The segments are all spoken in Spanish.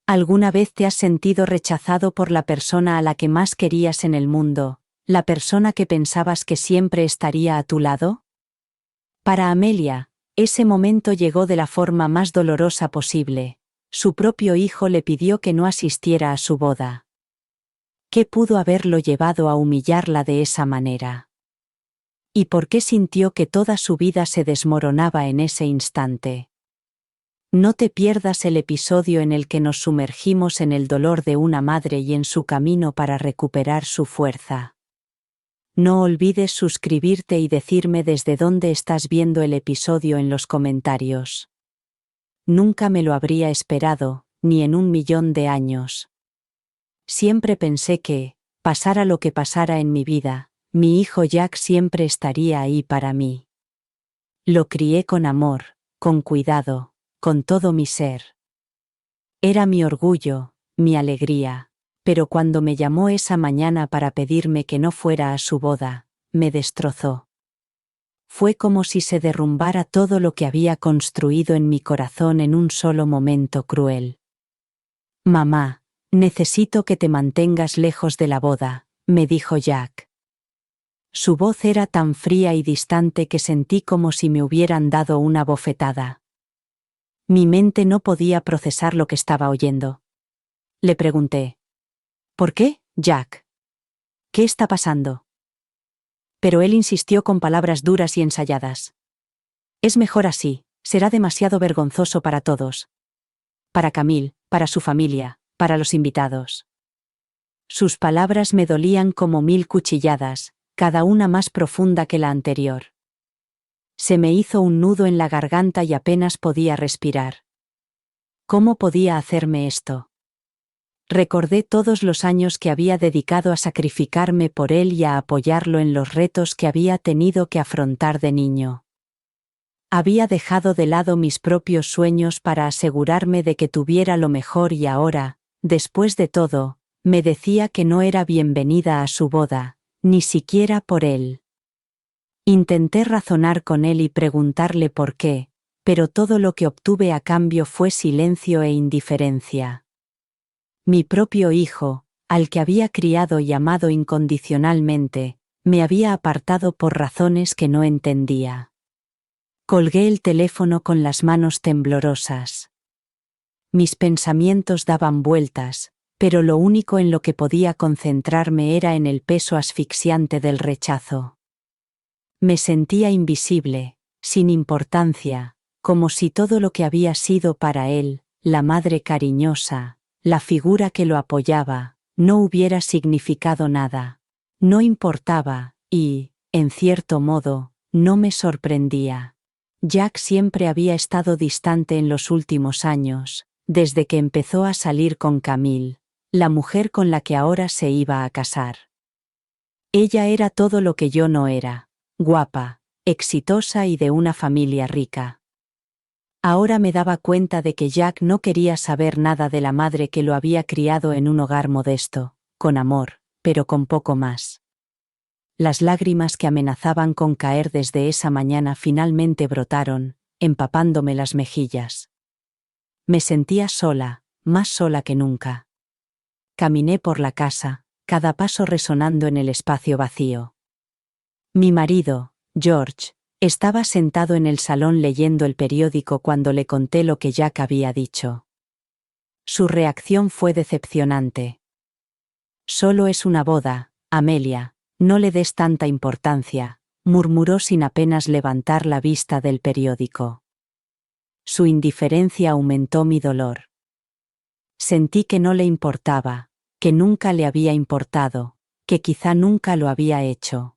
¿Alguna vez te has sentido rechazado por la persona a la que más querías en el mundo, la persona que pensabas que siempre estaría a tu lado? Para Amelia, ese momento llegó de la forma más dolorosa posible. Su propio hijo le pidió que no asistiera a su boda. ¿Qué pudo haberlo llevado a humillarla de esa manera? ¿Y por qué sintió que toda su vida se desmoronaba en ese instante? No te pierdas el episodio en el que nos sumergimos en el dolor de una madre y en su camino para recuperar su fuerza. No olvides suscribirte y decirme desde dónde estás viendo el episodio en los comentarios. Nunca me lo habría esperado, ni en 1.000.000 de años. Siempre pensé que, pasara lo que pasara en mi vida, mi hijo Jack siempre estaría ahí para mí. Lo crié con amor, con cuidado, con todo mi ser. Era mi orgullo, mi alegría, pero cuando me llamó esa mañana para pedirme que no fuera a su boda, me destrozó. Fue como si se derrumbara todo lo que había construido en mi corazón en un solo momento cruel. Mamá, necesito que te mantengas lejos de la boda, me dijo Jack. Su voz era tan fría y distante que sentí como si me hubieran dado una bofetada. Mi mente no podía procesar lo que estaba oyendo. Le pregunté: ¿por qué, Jack? ¿Qué está pasando? Pero él insistió con palabras duras y ensayadas. Es mejor así, será demasiado vergonzoso para todos. Para Camille, para su familia, para los invitados. Sus palabras me dolían como 1000 cuchilladas, cada una más profunda que la anterior. Se me hizo un nudo en la garganta y apenas podía respirar. ¿Cómo podía hacerme esto? Recordé todos los años que había dedicado a sacrificarme por él y a apoyarlo en los retos que había tenido que afrontar de niño. Había dejado de lado mis propios sueños para asegurarme de que tuviera lo mejor y ahora, después de todo, me decía que no era bienvenida a su boda, ni siquiera por él. Intenté razonar con él y preguntarle por qué, pero todo lo que obtuve a cambio fue silencio e indiferencia. Mi propio hijo, al que había criado y amado incondicionalmente, me había apartado por razones que no entendía. Colgué el teléfono con las manos temblorosas. Mis pensamientos daban vueltas, pero lo único en lo que podía concentrarme era en el peso asfixiante del rechazo. Me sentía invisible, sin importancia, como si todo lo que había sido para él, la madre cariñosa, la figura que lo apoyaba, no hubiera significado nada. No importaba, y, en cierto modo, no me sorprendía. Jack siempre había estado distante en los últimos años, desde que empezó a salir con Camille, la mujer con la que ahora se iba a casar. Ella era todo lo que yo no era. Guapa, exitosa y de una familia rica. Ahora me daba cuenta de que Jack no quería saber nada de la madre que lo había criado en un hogar modesto, con amor, pero con poco más. Las lágrimas que amenazaban con caer desde esa mañana finalmente brotaron, empapándome las mejillas. Me sentía sola, más sola que nunca. Caminé por la casa, cada paso resonando en el espacio vacío. Mi marido, George, estaba sentado en el salón leyendo el periódico cuando le conté lo que Jack había dicho. Su reacción fue decepcionante. Solo es una boda, Amelia, no le des tanta importancia, murmuró sin apenas levantar la vista del periódico. Su indiferencia aumentó mi dolor. Sentí que no le importaba, que nunca le había importado, que quizá nunca lo había hecho.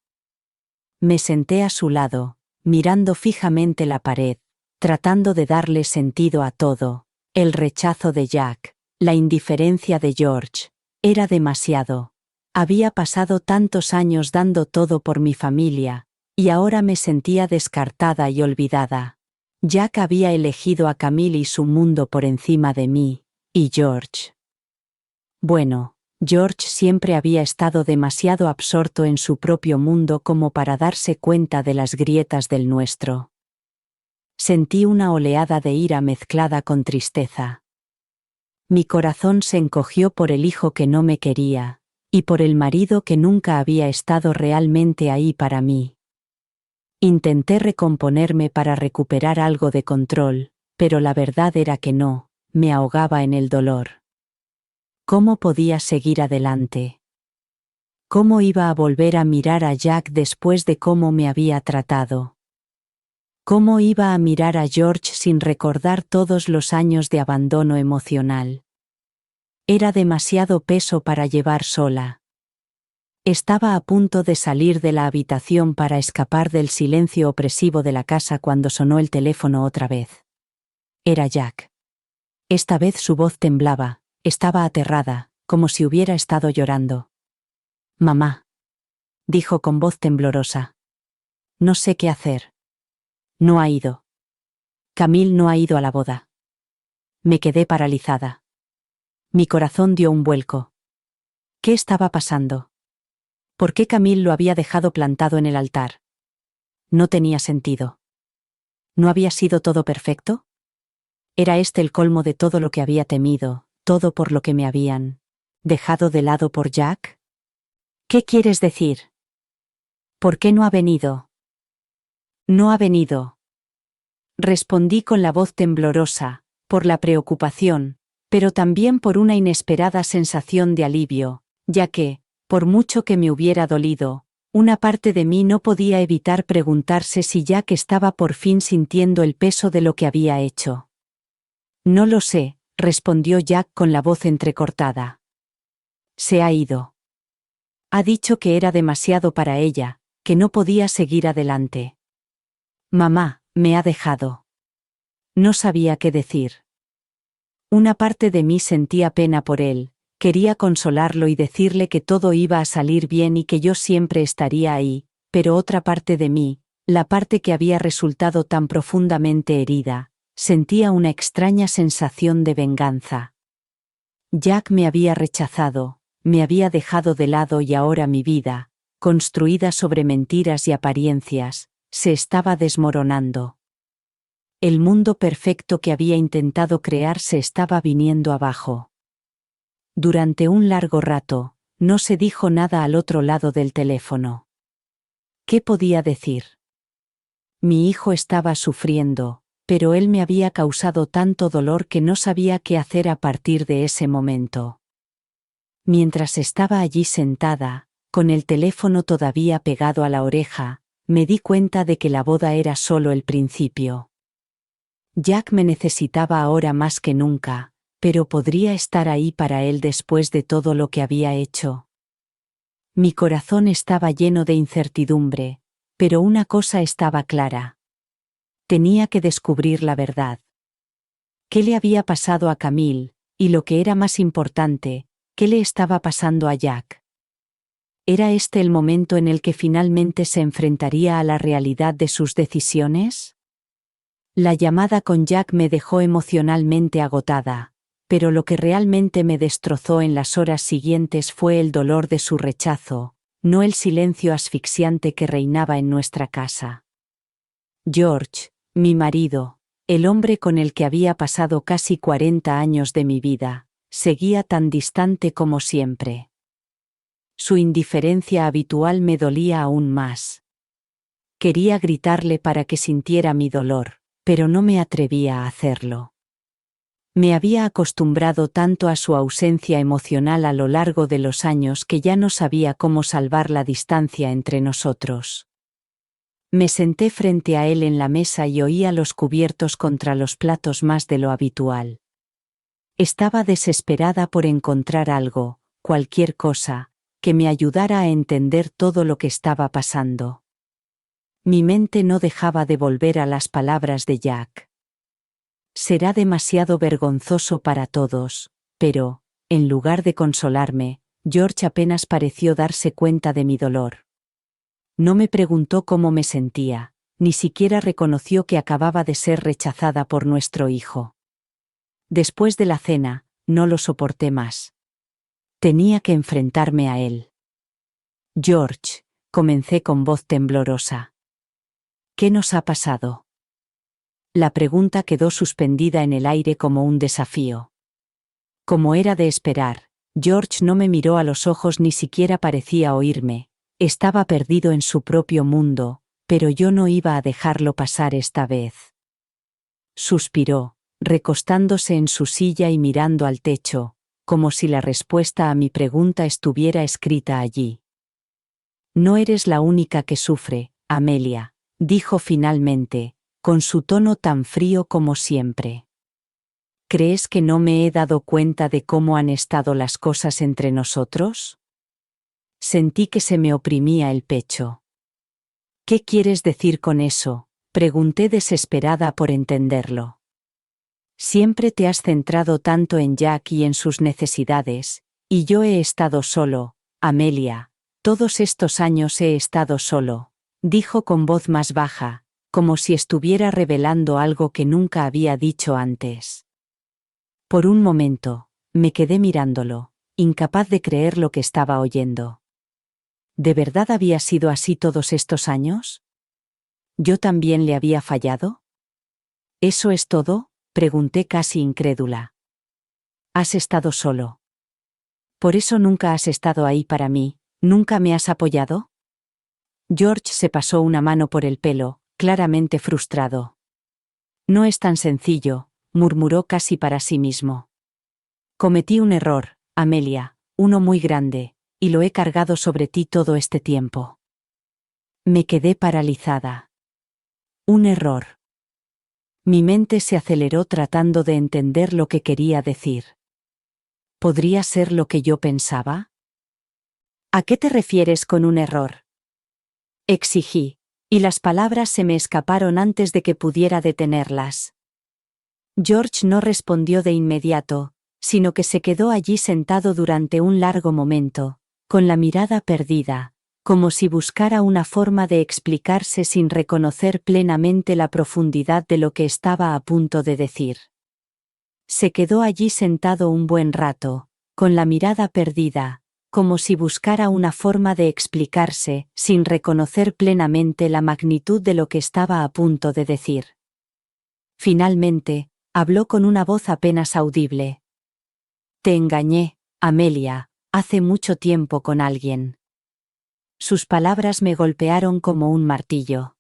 Me senté a su lado, mirando fijamente la pared, tratando de darle sentido a todo. El rechazo de Jack, la indiferencia de George, era demasiado. Había pasado tantos años dando todo por mi familia, y ahora me sentía descartada y olvidada. Jack había elegido a Camille y su mundo por encima de mí, y George. Bueno, George siempre había estado demasiado absorto en su propio mundo como para darse cuenta de las grietas del nuestro. Sentí una oleada de ira mezclada con tristeza. Mi corazón se encogió por el hijo que no me quería, y por el marido que nunca había estado realmente ahí para mí. Intenté recomponerme para recuperar algo de control, pero la verdad era que no, me ahogaba en el dolor. ¿Cómo podía seguir adelante? ¿Cómo iba a volver a mirar a Jack después de cómo me había tratado? ¿Cómo iba a mirar a George sin recordar todos los años de abandono emocional? Era demasiado peso para llevar sola. Estaba a punto de salir de la habitación para escapar del silencio opresivo de la casa cuando sonó el teléfono otra vez. Era Jack. Esta vez su voz temblaba, estaba aterrada, como si hubiera estado llorando. «Mamá», dijo con voz temblorosa. «No sé qué hacer. No ha ido. Camille no ha ido a la boda». Me quedé paralizada. Mi corazón dio un vuelco. ¿Qué estaba pasando? ¿Por qué Camille lo había dejado plantado en el altar? No tenía sentido. ¿No había sido todo perfecto? ¿Era este el colmo de todo lo que había temido, todo por lo que me habían dejado de lado por Jack? ¿Qué quieres decir? ¿Por qué no ha venido? No ha venido. Respondí con la voz temblorosa, por la preocupación, pero también por una inesperada sensación de alivio, ya que, por mucho que me hubiera dolido, una parte de mí no podía evitar preguntarse si Jack estaba por fin sintiendo el peso de lo que había hecho. No lo sé, respondió Jack con la voz entrecortada. Se ha ido. Ha dicho que era demasiado para ella, que no podía seguir adelante. Mamá, me ha dejado. No sabía qué decir. Una parte de mí sentía pena por él, quería consolarlo y decirle que todo iba a salir bien y que yo siempre estaría ahí, pero otra parte de mí, la parte que había resultado tan profundamente herida, sentía una extraña sensación de venganza. Jack me había rechazado, me había dejado de lado y ahora mi vida, construida sobre mentiras y apariencias, se estaba desmoronando. El mundo perfecto que había intentado crear se estaba viniendo abajo. Durante un largo rato, no se dijo nada al otro lado del teléfono. ¿Qué podía decir? Mi hijo estaba sufriendo, pero él me había causado tanto dolor que no sabía qué hacer a partir de ese momento. Mientras estaba allí sentada, con el teléfono todavía pegado a la oreja, me di cuenta de que la boda era solo el principio. Jack me necesitaba ahora más que nunca, pero ¿podría estar ahí para él después de todo lo que había hecho? Mi corazón estaba lleno de incertidumbre, pero una cosa estaba clara. Tenía que descubrir la verdad. ¿Qué le había pasado a Camille? Y lo que era más importante, ¿qué le estaba pasando a Jack? ¿Era este el momento en el que finalmente se enfrentaría a la realidad de sus decisiones? La llamada con Jack me dejó emocionalmente agotada, pero lo que realmente me destrozó en las horas siguientes fue el dolor de su rechazo, no el silencio asfixiante que reinaba en nuestra casa. George, mi marido, el hombre con el que había pasado casi 40 años de mi vida, seguía tan distante como siempre. Su indiferencia habitual me dolía aún más. Quería gritarle para que sintiera mi dolor, pero no me atrevía a hacerlo. Me había acostumbrado tanto a su ausencia emocional a lo largo de los años que ya no sabía cómo salvar la distancia entre nosotros. Me senté frente a él en la mesa y oía los cubiertos contra los platos más de lo habitual. Estaba desesperada por encontrar algo, cualquier cosa, que me ayudara a entender todo lo que estaba pasando. Mi mente no dejaba de volver a las palabras de Jack. Será demasiado vergonzoso para todos, pero, en lugar de consolarme, George apenas pareció darse cuenta de mi dolor. No me preguntó cómo me sentía, ni siquiera reconoció que acababa de ser rechazada por nuestro hijo. Después de la cena, no lo soporté más. Tenía que enfrentarme a él. George, comencé con voz temblorosa. ¿Qué nos ha pasado? La pregunta quedó suspendida en el aire como un desafío. Como era de esperar, George no me miró a los ojos, ni siquiera parecía oírme. Estaba perdido en su propio mundo, pero yo no iba a dejarlo pasar esta vez. Suspiró, recostándose en su silla y mirando al techo, como si la respuesta a mi pregunta estuviera escrita allí. No eres la única que sufre, Amelia, dijo finalmente, con su tono tan frío como siempre. ¿Crees que no me he dado cuenta de cómo han estado las cosas entre nosotros? Sentí que se me oprimía el pecho. ¿Qué quieres decir con eso?, pregunté desesperada por entenderlo. Siempre te has centrado tanto en Jack y en sus necesidades, y yo he estado solo, Amelia, todos estos años he estado solo, dijo con voz más baja, como si estuviera revelando algo que nunca había dicho antes. Por un momento, me quedé mirándolo, incapaz de creer lo que estaba oyendo. ¿De verdad había sido así todos estos años? ¿Yo también le había fallado? ¿Eso es todo?, pregunté casi incrédula. Has estado solo. Por eso nunca has estado ahí para mí, ¿nunca me has apoyado? George se pasó una mano por el pelo, claramente frustrado. No es tan sencillo, murmuró casi para sí mismo. Cometí un error, Amelia, uno muy grande, y lo he cargado sobre ti todo este tiempo. Me quedé paralizada. Un error. Mi mente se aceleró tratando de entender lo que quería decir. ¿Podría ser lo que yo pensaba? ¿A qué te refieres con un error?, exigí, y las palabras se me escaparon antes de que pudiera detenerlas. George no respondió de inmediato, sino que se quedó allí sentado durante un largo momento, con la mirada perdida, como si buscara una forma de explicarse sin reconocer plenamente la profundidad de lo que estaba a punto de decir. Se quedó allí sentado un buen rato, con la mirada perdida, como si buscara una forma de explicarse, sin reconocer plenamente la magnitud de lo que estaba a punto de decir. Finalmente, habló con una voz apenas audible. Te engañé, Amelia, hace mucho tiempo con alguien. Sus palabras me golpearon como un martillo.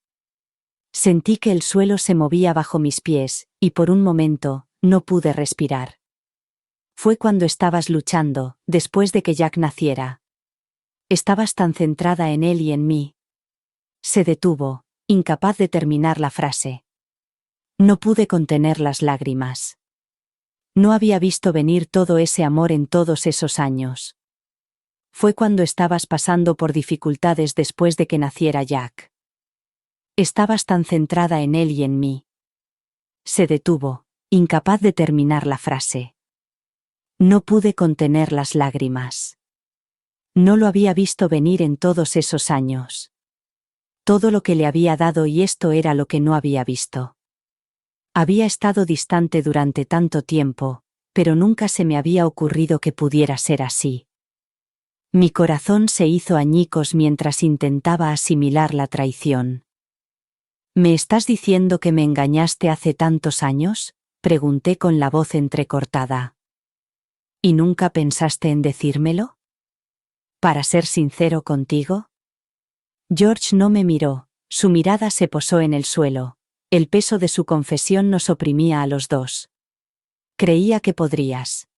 Sentí que el suelo se movía bajo mis pies, y por un momento, no pude respirar. Fue cuando estabas luchando, después de que Jack naciera. Estabas tan centrada en él y en mí. Se detuvo, incapaz de terminar la frase. No pude contener las lágrimas. No había visto venir todo ese amor en todos esos años. Fue cuando estabas pasando por dificultades después de que naciera Jack. Estabas tan centrada en él y en mí. Se detuvo, incapaz de terminar la frase. No pude contener las lágrimas. No lo había visto venir en todos esos años. Todo lo que le había dado, y esto era lo que no había visto. Había estado distante durante tanto tiempo, pero nunca se me había ocurrido que pudiera ser así. Mi corazón se hizo añicos mientras intentaba asimilar la traición. ¿Me estás diciendo que me engañaste hace tantos años?, pregunté con la voz entrecortada. ¿Y nunca pensaste en decírmelo? ¿Para ser sincero contigo? George no me miró, su mirada se posó en el suelo. El peso de su confesión nos oprimía a los dos. Creía que podrías.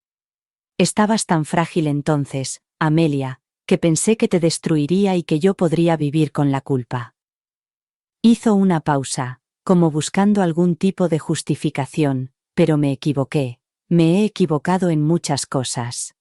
Estabas tan frágil entonces, Amelia, que pensé que te destruiría y que yo podría vivir con la culpa. Hizo una pausa, como buscando algún tipo de justificación, pero me equivoqué. Me he equivocado en muchas cosas.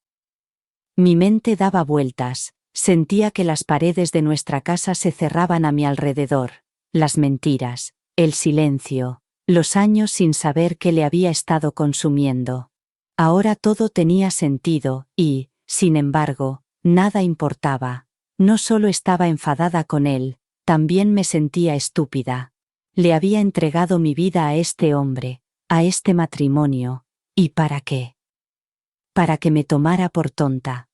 Mi mente daba vueltas, sentía que las paredes de nuestra casa se cerraban a mi alrededor, las mentiras, el silencio, los años sin saber qué le había estado consumiendo. Ahora todo tenía sentido, y, sin embargo, nada importaba. No solo estaba enfadada con él, también me sentía estúpida. Le había entregado mi vida a este hombre, a este matrimonio. ¿Y para qué? Para que me tomara por tonta.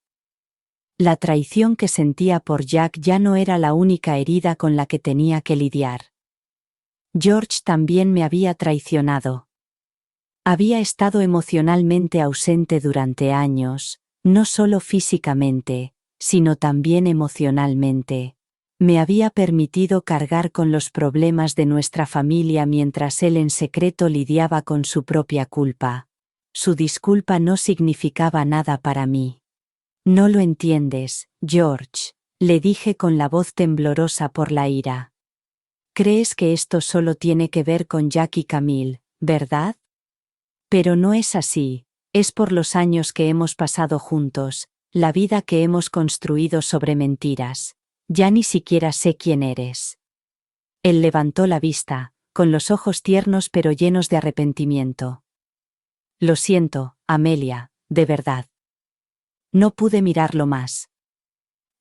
La traición que sentía por Jack ya no era la única herida con la que tenía que lidiar. George también me había traicionado. Había estado emocionalmente ausente durante años, no solo físicamente, sino también emocionalmente. Me había permitido cargar con los problemas de nuestra familia mientras él en secreto lidiaba con su propia culpa. Su disculpa no significaba nada para mí. No lo entiendes, George, le dije con la voz temblorosa por la ira. Crees que esto solo tiene que ver con Jack y Camille, ¿verdad? Pero no es así, es por los años que hemos pasado juntos, la vida que hemos construido sobre mentiras. Ya ni siquiera sé quién eres. Él levantó la vista, con los ojos tiernos pero llenos de arrepentimiento. Lo siento, Amelia, de verdad. No pude mirarlo más.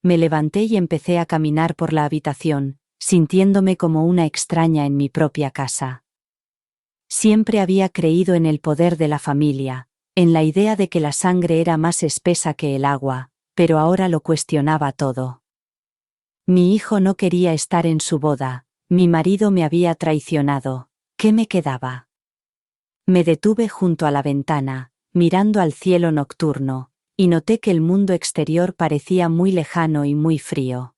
Me levanté y empecé a caminar por la habitación, sintiéndome como una extraña en mi propia casa. Siempre había creído en el poder de la familia, en la idea de que la sangre era más espesa que el agua, pero ahora lo cuestionaba todo. Mi hijo no quería estar en su boda, mi marido me había traicionado, ¿qué me quedaba? Me detuve junto a la ventana, mirando al cielo nocturno, y noté que el mundo exterior parecía muy lejano y muy frío.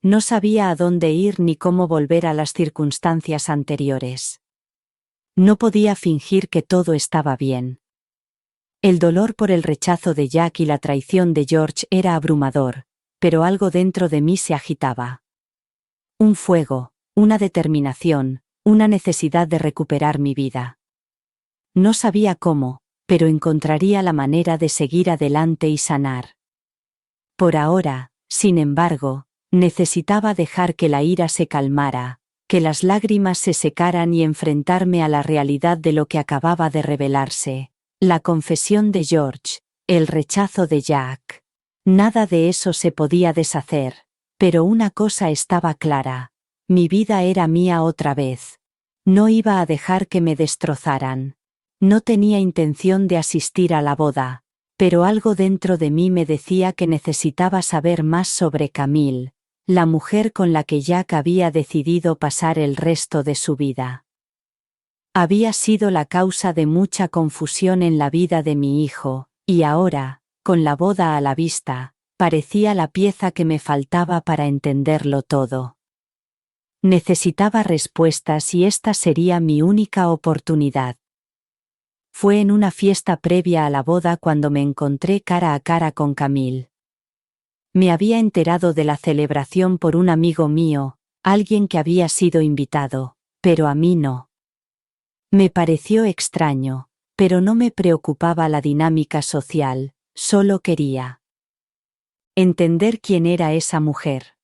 No sabía a dónde ir ni cómo volver a las circunstancias anteriores. No podía fingir que todo estaba bien. El dolor por el rechazo de Jack y la traición de George era abrumador, pero algo dentro de mí se agitaba. Un fuego, una determinación, una necesidad de recuperar mi vida. No sabía cómo, pero encontraría la manera de seguir adelante y sanar. Por ahora, sin embargo, necesitaba dejar que la ira se calmara, que las lágrimas se secaran y enfrentarme a la realidad de lo que acababa de revelarse, la confesión de George, el rechazo de Jack. Nada de eso se podía deshacer, pero una cosa estaba clara: mi vida era mía otra vez. No iba a dejar que me destrozaran. No tenía intención de asistir a la boda, pero algo dentro de mí me decía que necesitaba saber más sobre Camille, la mujer con la que Jack había decidido pasar el resto de su vida. Había sido la causa de mucha confusión en la vida de mi hijo, y ahora, con la boda a la vista, parecía la pieza que me faltaba para entenderlo todo. Necesitaba respuestas y esta sería mi única oportunidad. Fue en una fiesta previa a la boda cuando me encontré cara a cara con Camille. Me había enterado de la celebración por un amigo mío, alguien que había sido invitado, pero a mí no. Me pareció extraño, pero no me preocupaba la dinámica social, solo quería entender quién era esa mujer.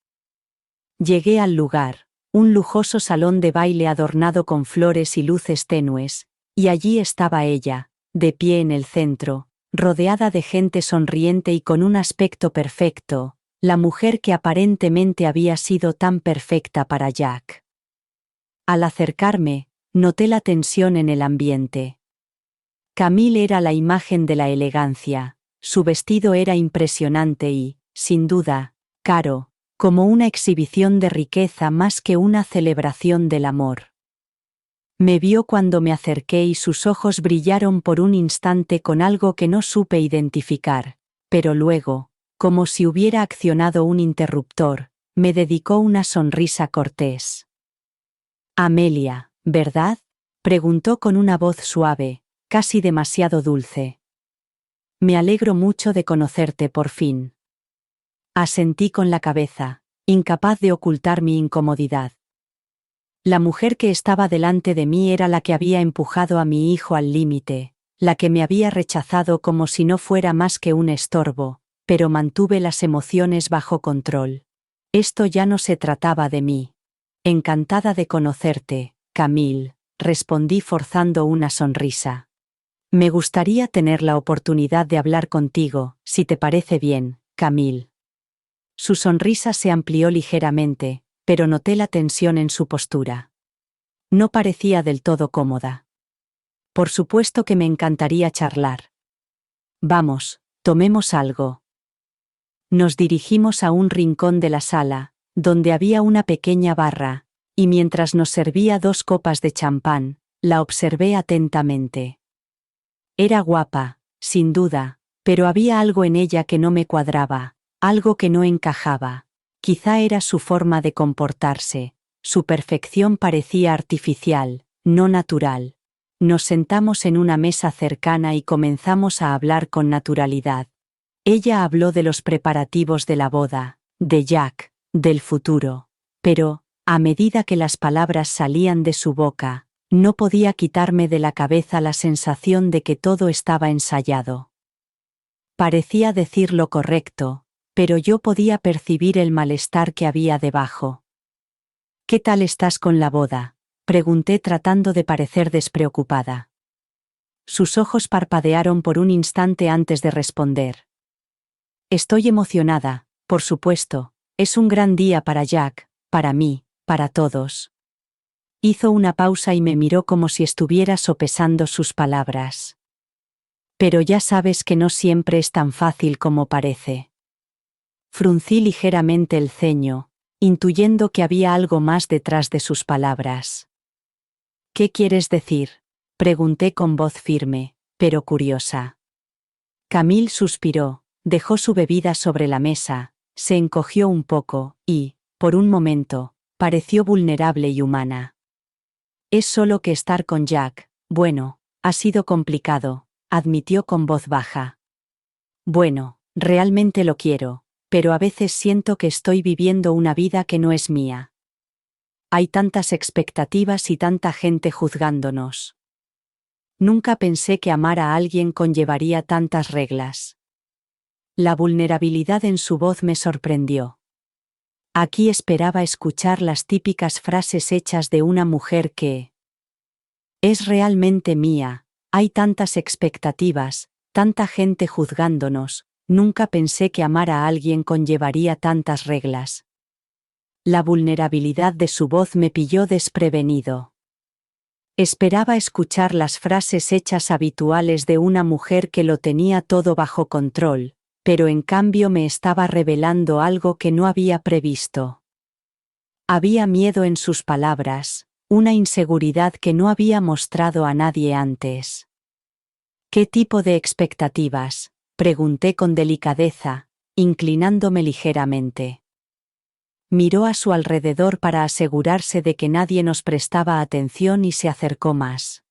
Llegué al lugar, un lujoso salón de baile adornado con flores y luces tenues, y allí estaba ella, de pie en el centro, rodeada de gente sonriente y con un aspecto perfecto, la mujer que aparentemente había sido tan perfecta para Jack. Al acercarme, noté la tensión en el ambiente. Camille era la imagen de la elegancia, su vestido era impresionante y, sin duda, caro, como una exhibición de riqueza más que una celebración del amor. Me vio cuando me acerqué y sus ojos brillaron por un instante con algo que no supe identificar, pero luego, como si hubiera accionado un interruptor, me dedicó una sonrisa cortés. Amelia, ¿verdad?, preguntó con una voz suave, casi demasiado dulce. Me alegro mucho de conocerte por fin. Asentí con la cabeza, incapaz de ocultar mi incomodidad. La mujer que estaba delante de mí era la que había empujado a mi hijo al límite, la que me había rechazado como si no fuera más que un estorbo, pero mantuve las emociones bajo control. Esto ya no se trataba de mí. Encantada de conocerte, Camille, respondí forzando una sonrisa. Me gustaría tener la oportunidad de hablar contigo, si te parece bien, Camille. Su sonrisa se amplió ligeramente, pero noté la tensión en su postura. No parecía del todo cómoda. Por supuesto que me encantaría charlar. Vamos, tomemos algo. Nos dirigimos a un rincón de la sala, donde había una pequeña barra, y mientras nos servía 2 copas de champán, la observé atentamente. Era guapa, sin duda, pero había algo en ella que no me cuadraba, algo que no encajaba. Quizá era su forma de comportarse, su perfección parecía artificial, no natural. Nos sentamos en una mesa cercana y comenzamos a hablar con naturalidad. Ella habló de los preparativos de la boda, de Jack, del futuro. Pero, a medida que las palabras salían de su boca, no podía quitarme de la cabeza la sensación de que todo estaba ensayado. Parecía decir lo correcto, pero yo podía percibir el malestar que había debajo. ¿Qué tal estás con la boda?, pregunté tratando de parecer despreocupada. Sus ojos parpadearon por un instante antes de responder. Estoy emocionada, por supuesto, es un gran día para Jack, para mí, para todos. Hizo una pausa y me miró como si estuviera sopesando sus palabras. Pero ya sabes que no siempre es tan fácil como parece. Fruncí ligeramente el ceño, intuyendo que había algo más detrás de sus palabras. ¿Qué quieres decir?, pregunté con voz firme, pero curiosa. Camille suspiró, dejó su bebida sobre la mesa, se encogió un poco, y, por un momento, pareció vulnerable y humana. Es solo que estar con Jack, bueno, ha sido complicado, admitió con voz baja. Bueno, realmente lo quiero, pero a veces siento que estoy viviendo una vida que no es mía. Hay tantas expectativas y tanta gente juzgándonos. Nunca pensé que amar a alguien conllevaría tantas reglas. La vulnerabilidad en su voz me sorprendió. Aquí esperaba escuchar las típicas frases hechas de una mujer que es realmente mía, hay tantas expectativas, tanta gente juzgándonos, nunca pensé que amar a alguien conllevaría tantas reglas. La vulnerabilidad de su voz me pilló desprevenido. Esperaba escuchar las frases hechas habituales de una mujer que lo tenía todo bajo control, pero en cambio me estaba revelando algo que no había previsto. Había miedo en sus palabras, una inseguridad que no había mostrado a nadie antes. ¿Qué tipo de expectativas?, pregunté con delicadeza, inclinándome ligeramente. Miró a su alrededor para asegurarse de que nadie nos prestaba atención y se acercó más.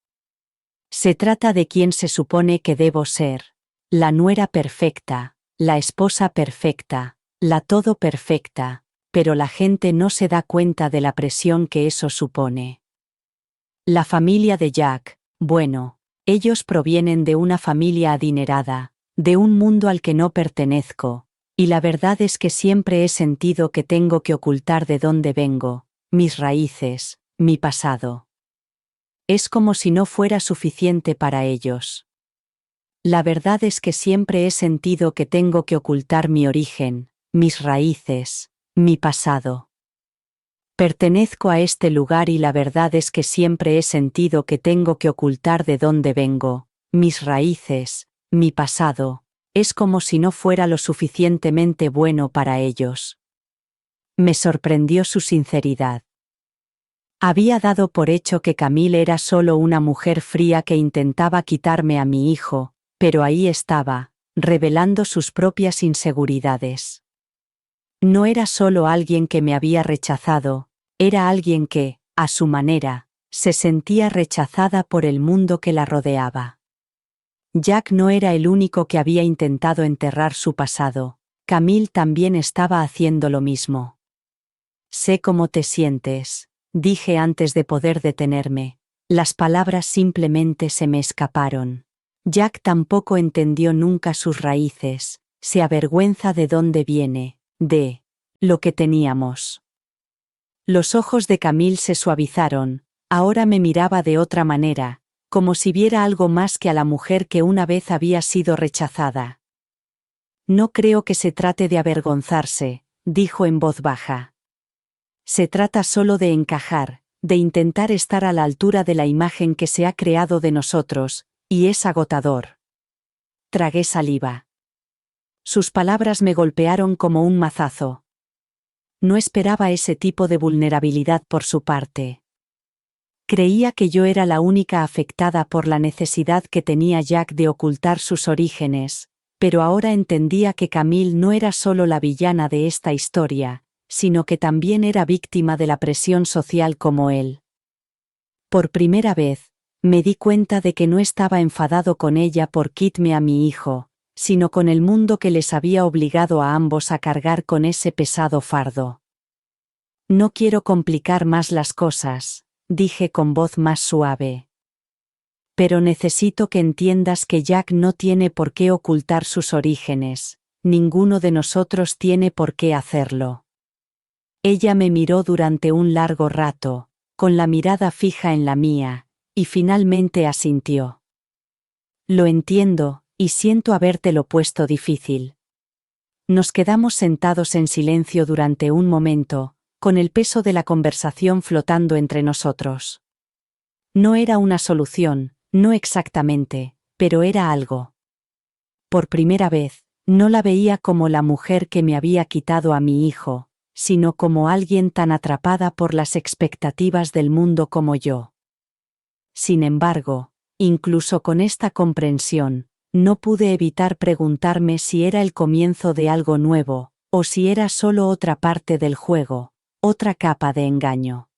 Se trata de quién se supone que debo ser. La nuera perfecta, la esposa perfecta, la todo perfecta, pero la gente no se da cuenta de la presión que eso supone. La familia de Jack, bueno, ellos provienen de una familia adinerada, de un mundo al que no pertenezco. Y la verdad es que siempre he sentido que tengo que ocultar de dónde vengo, mis raíces, mi pasado. Es como si no fuera suficiente para ellos. La verdad es que siempre he sentido que tengo que ocultar mi origen, mis raíces, mi pasado. Pertenezco a este lugar y la verdad es que siempre he sentido que tengo que ocultar de dónde vengo, mis raíces, mi pasado. Es como si no fuera lo suficientemente bueno para ellos. Me sorprendió su sinceridad. Había dado por hecho que Camille era solo una mujer fría que intentaba quitarme a mi hijo, pero ahí estaba, revelando sus propias inseguridades. No era solo alguien que me había rechazado, era alguien que, a su manera, se sentía rechazada por el mundo que la rodeaba. Jack no era el único que había intentado enterrar su pasado, Camille también estaba haciendo lo mismo. Sé cómo te sientes, dije antes de poder detenerme, las palabras simplemente se me escaparon. Jack tampoco entendió nunca sus raíces, se avergüenza de dónde viene, de lo que teníamos. Los ojos de Camille se suavizaron, ahora me miraba de otra manera, como si viera algo más que a la mujer que una vez había sido rechazada. No creo que se trate de avergonzarse, dijo en voz baja. Se trata solo de encajar, de intentar estar a la altura de la imagen que se ha creado de nosotros, y es agotador. Tragué saliva. Sus palabras me golpearon como un mazazo. No esperaba ese tipo de vulnerabilidad por su parte. Creía que yo era la única afectada por la necesidad que tenía Jack de ocultar sus orígenes, pero ahora entendía que Camille no era solo la villana de esta historia, sino que también era víctima de la presión social como él. Por primera vez, me di cuenta de que no estaba enfadado con ella por quitarme a mi hijo, sino con el mundo que les había obligado a ambos a cargar con ese pesado fardo. No quiero complicar más las cosas, dije con voz más suave. Pero necesito que entiendas que Jack no tiene por qué ocultar sus orígenes, ninguno de nosotros tiene por qué hacerlo. Ella me miró durante un largo rato, con la mirada fija en la mía, y finalmente asintió. Lo entiendo, y siento habértelo puesto difícil. Nos quedamos sentados en silencio durante un momento, con el peso de la conversación flotando entre nosotros. No era una solución, no exactamente, pero era algo. Por primera vez, no la veía como la mujer que me había quitado a mi hijo, sino como alguien tan atrapada por las expectativas del mundo como yo. Sin embargo, incluso con esta comprensión, no pude evitar preguntarme si era el comienzo de algo nuevo, o si era solo otra parte del juego, otra capa de engaño.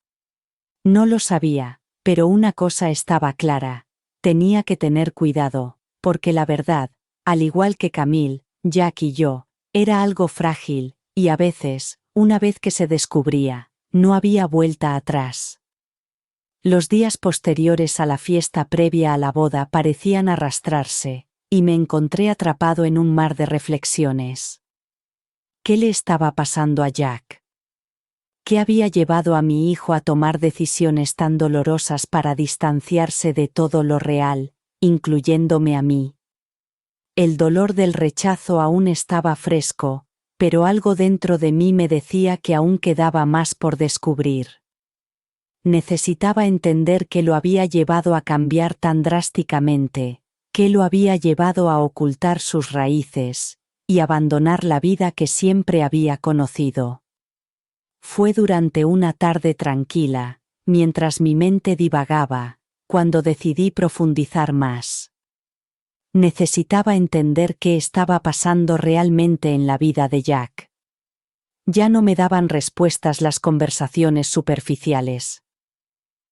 No lo sabía, pero una cosa estaba clara: tenía que tener cuidado, porque la verdad, al igual que Camille, Jack y yo, era algo frágil, y a veces, una vez que se descubría, no había vuelta atrás. Los días posteriores a la fiesta previa a la boda parecían arrastrarse, y me encontré atrapado en un mar de reflexiones. ¿Qué le estaba pasando a Jack? ¿Qué había llevado a mi hijo a tomar decisiones tan dolorosas para distanciarse de todo lo real, incluyéndome a mí? El dolor del rechazo aún estaba fresco, pero algo dentro de mí me decía que aún quedaba más por descubrir. Necesitaba entender qué lo había llevado a cambiar tan drásticamente, qué lo había llevado a ocultar sus raíces, y abandonar la vida que siempre había conocido. Fue durante una tarde tranquila, mientras mi mente divagaba, cuando decidí profundizar más. Necesitaba entender qué estaba pasando realmente en la vida de Jack. Ya no me daban respuestas las conversaciones superficiales.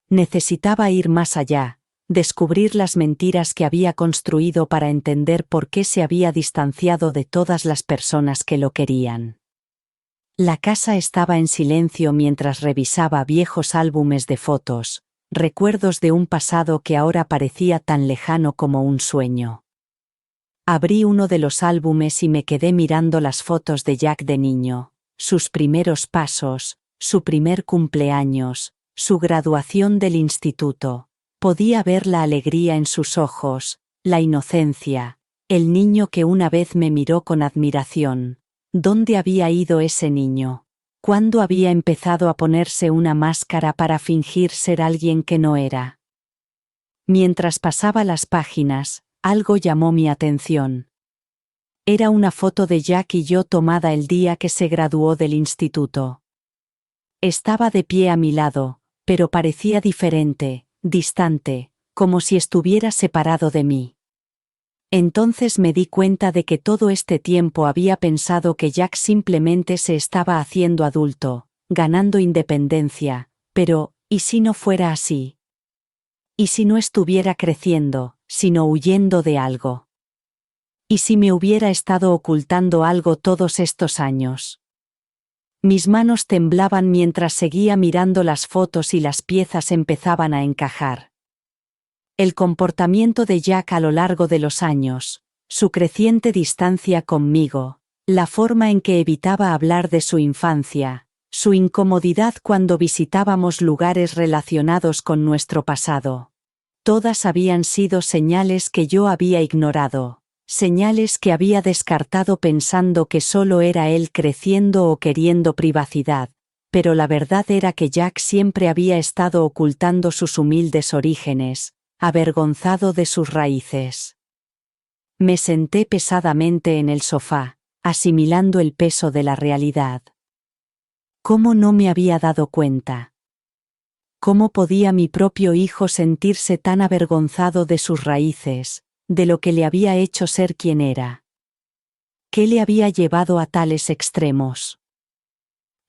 Necesitaba ir más allá, descubrir las mentiras que había construido para entender por qué se había distanciado de todas las personas que lo querían. La casa estaba en silencio mientras revisaba viejos álbumes de fotos, recuerdos de un pasado que ahora parecía tan lejano como un sueño. Abrí uno de los álbumes y me quedé mirando las fotos de Jack de niño, sus primeros pasos, su primer cumpleaños, su graduación del instituto. Podía ver la alegría en sus ojos, la inocencia, el niño que una vez me miró con admiración. ¿Dónde había ido ese niño? ¿Cuándo había empezado a ponerse una máscara para fingir ser alguien que no era? Mientras pasaba las páginas, algo llamó mi atención. Era una foto de Jack y yo tomada el día que se graduó del instituto. Estaba de pie a mi lado, pero parecía diferente, distante, como si estuviera separado de mí. Entonces me di cuenta de que todo este tiempo había pensado que Jack simplemente se estaba haciendo adulto, ganando independencia, pero, ¿y si no fuera así? ¿Y si no estuviera creciendo, sino huyendo de algo? ¿Y si me hubiera estado ocultando algo todos estos años? Mis manos temblaban mientras seguía mirando las fotos y las piezas empezaban a encajar. El comportamiento de Jack a lo largo de los años, su creciente distancia conmigo, la forma en que evitaba hablar de su infancia, su incomodidad cuando visitábamos lugares relacionados con nuestro pasado. Todas habían sido señales que yo había ignorado, señales que había descartado pensando que solo era él creciendo o queriendo privacidad, pero la verdad era que Jack siempre había estado ocultando sus humildes orígenes, avergonzado de sus raíces. Me senté pesadamente en el sofá, asimilando el peso de la realidad. ¿Cómo no me había dado cuenta? ¿Cómo podía mi propio hijo sentirse tan avergonzado de sus raíces, de lo que le había hecho ser quien era? ¿Qué le había llevado a tales extremos?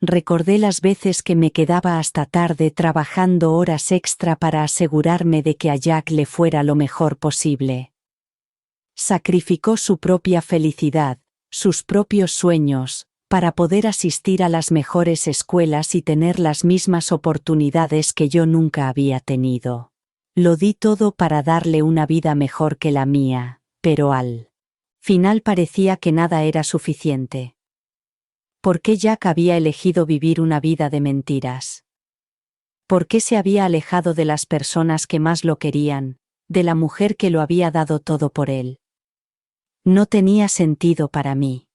Recordé las veces que me quedaba hasta tarde trabajando horas extra para asegurarme de que a Jack le fuera lo mejor posible. Sacrificó su propia felicidad, sus propios sueños, para poder asistir a las mejores escuelas y tener las mismas oportunidades que yo nunca había tenido. Lo di todo para darle una vida mejor que la mía, pero al final parecía que nada era suficiente. ¿Por qué Jack había elegido vivir una vida de mentiras? ¿Por qué se había alejado de las personas que más lo querían, de la mujer que lo había dado todo por él? No tenía sentido para mí.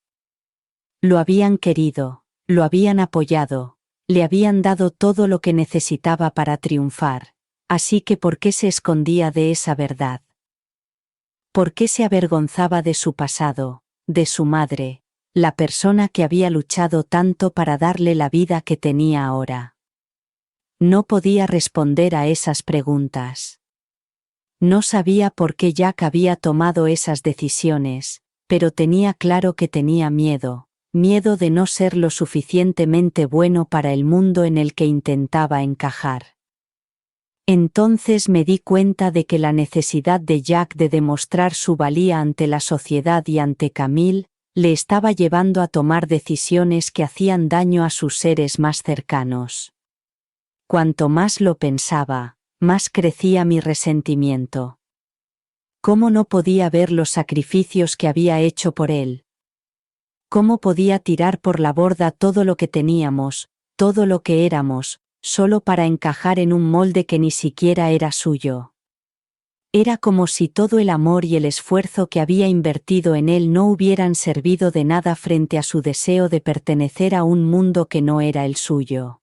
Lo habían querido, lo habían apoyado, le habían dado todo lo que necesitaba para triunfar, así que ¿por qué se escondía de esa verdad? ¿Por qué se avergonzaba de su pasado, de su madre, la persona que había luchado tanto para darle la vida que tenía ahora? No podía responder a esas preguntas. No sabía por qué Jack había tomado esas decisiones, pero tenía claro que tenía miedo de no ser lo suficientemente bueno para el mundo en el que intentaba encajar. Entonces me di cuenta de que la necesidad de Jack de demostrar su valía ante la sociedad y ante Camille, le estaba llevando a tomar decisiones que hacían daño a sus seres más cercanos. Cuanto más lo pensaba, más crecía mi resentimiento. ¿Cómo no podía ver los sacrificios que había hecho por él? ¿Cómo podía tirar por la borda todo lo que teníamos, todo lo que éramos, solo para encajar en un molde que ni siquiera era suyo? Era como si todo el amor y el esfuerzo que había invertido en él no hubieran servido de nada frente a su deseo de pertenecer a un mundo que no era el suyo.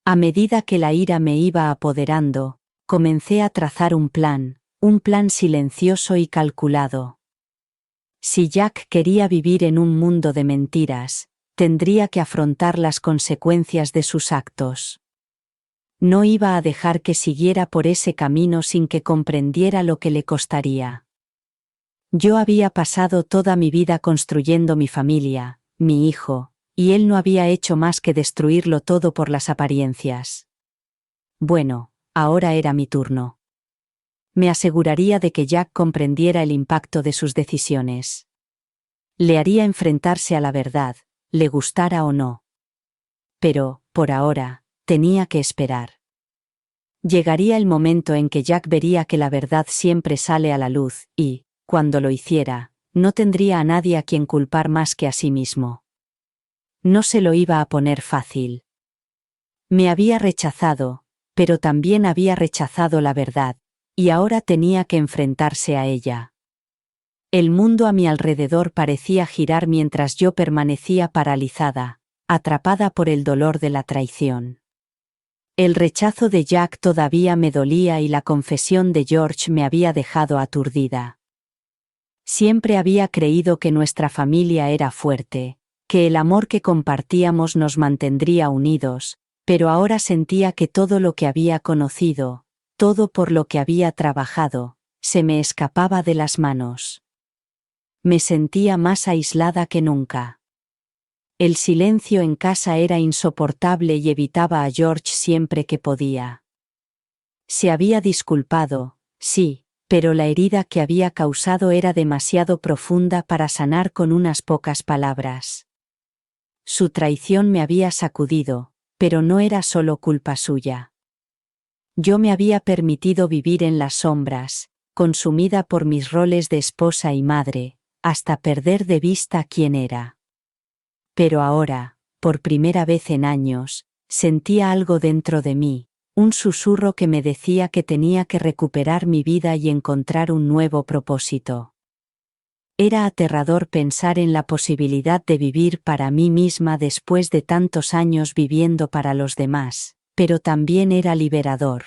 A medida que la ira me iba apoderando, comencé a trazar un plan silencioso y calculado. Si Jack quería vivir en un mundo de mentiras, tendría que afrontar las consecuencias de sus actos. No iba a dejar que siguiera por ese camino sin que comprendiera lo que le costaría. Yo había pasado toda mi vida construyendo mi familia, mi hijo, y él no había hecho más que destruirlo todo por las apariencias. Bueno, ahora era mi turno. Me aseguraría de que Jack comprendiera el impacto de sus decisiones. Le haría enfrentarse a la verdad, le gustara o no. Pero, por ahora, tenía que esperar. Llegaría el momento en que Jack vería que la verdad siempre sale a la luz, y, cuando lo hiciera, no tendría a nadie a quien culpar más que a sí mismo. No se lo iba a poner fácil. Me había rechazado, pero también había rechazado la verdad, y ahora tenía que enfrentarse a ella. El mundo a mi alrededor parecía girar mientras yo permanecía paralizada, atrapada por el dolor de la traición. El rechazo de Jack todavía me dolía y la confesión de George me había dejado aturdida. Siempre había creído que nuestra familia era fuerte, que el amor que compartíamos nos mantendría unidos, pero ahora sentía que todo lo que había conocido, todo por lo que había trabajado, se me escapaba de las manos. Me sentía más aislada que nunca. El silencio en casa era insoportable y evitaba a George siempre que podía. Se había disculpado, sí, pero la herida que había causado era demasiado profunda para sanar con unas pocas palabras. Su traición me había sacudido, pero no era solo culpa suya. Yo me había permitido vivir en las sombras, consumida por mis roles de esposa y madre, hasta perder de vista quién era. Pero ahora, por primera vez en años, sentía algo dentro de mí, un susurro que me decía que tenía que recuperar mi vida y encontrar un nuevo propósito. Era aterrador pensar en la posibilidad de vivir para mí misma después de tantos años viviendo para los demás. Pero también era liberador.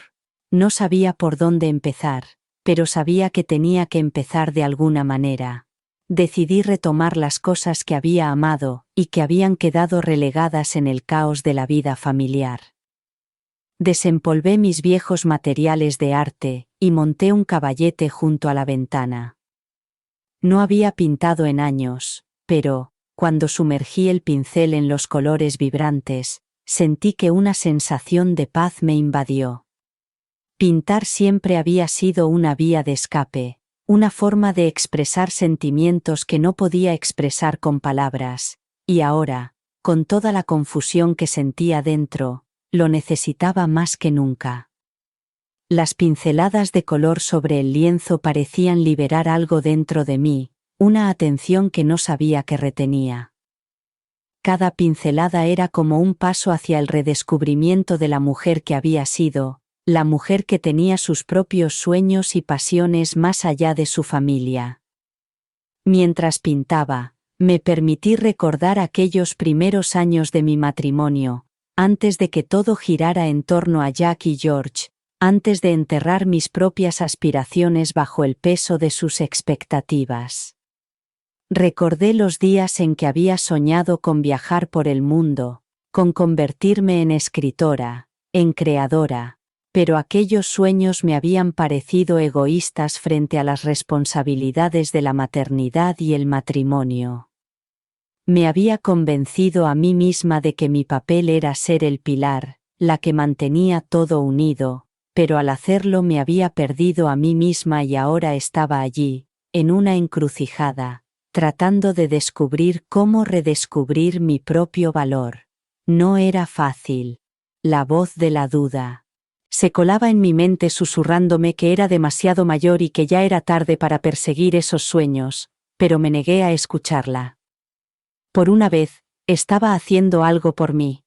No sabía por dónde empezar, pero sabía que tenía que empezar de alguna manera. Decidí retomar las cosas que había amado y que habían quedado relegadas en el caos de la vida familiar. Desempolvé mis viejos materiales de arte, y monté un caballete junto a la ventana. No había pintado en años, pero, cuando sumergí el pincel en los colores vibrantes, sentí que una sensación de paz me invadió. Pintar siempre había sido una vía de escape, una forma de expresar sentimientos que no podía expresar con palabras, y ahora, con toda la confusión que sentía dentro, lo necesitaba más que nunca. Las pinceladas de color sobre el lienzo parecían liberar algo dentro de mí, una atención que no sabía que retenía. Cada pincelada era como un paso hacia el redescubrimiento de la mujer que había sido, la mujer que tenía sus propios sueños y pasiones más allá de su familia. Mientras pintaba, me permití recordar aquellos primeros años de mi matrimonio, antes de que todo girara en torno a Jack y George, antes de enterrar mis propias aspiraciones bajo el peso de sus expectativas. Recordé los días en que había soñado con viajar por el mundo, con convertirme en escritora, en creadora, pero aquellos sueños me habían parecido egoístas frente a las responsabilidades de la maternidad y el matrimonio. Me había convencido a mí misma de que mi papel era ser el pilar, la que mantenía todo unido, pero al hacerlo me había perdido a mí misma y ahora estaba allí, en una encrucijada, tratando de descubrir cómo redescubrir mi propio valor. No era fácil. La voz de la duda se colaba en mi mente susurrándome que era demasiado mayor y que ya era tarde para perseguir esos sueños, pero me negué a escucharla. Por una vez, estaba haciendo algo por mí.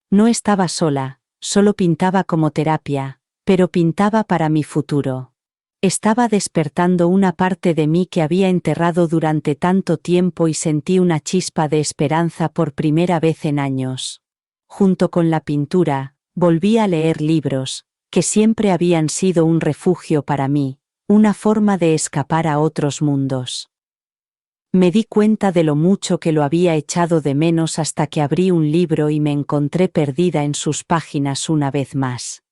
No estaba sola, solo pintaba como terapia, pero pintaba para mi futuro. Estaba despertando una parte de mí que había enterrado durante tanto tiempo y sentí una chispa de esperanza por primera vez en años. Junto con la pintura, volví a leer libros, que siempre habían sido un refugio para mí, una forma de escapar a otros mundos. Me di cuenta de lo mucho que lo había echado de menos hasta que abrí un libro y me encontré perdida en sus páginas una vez más.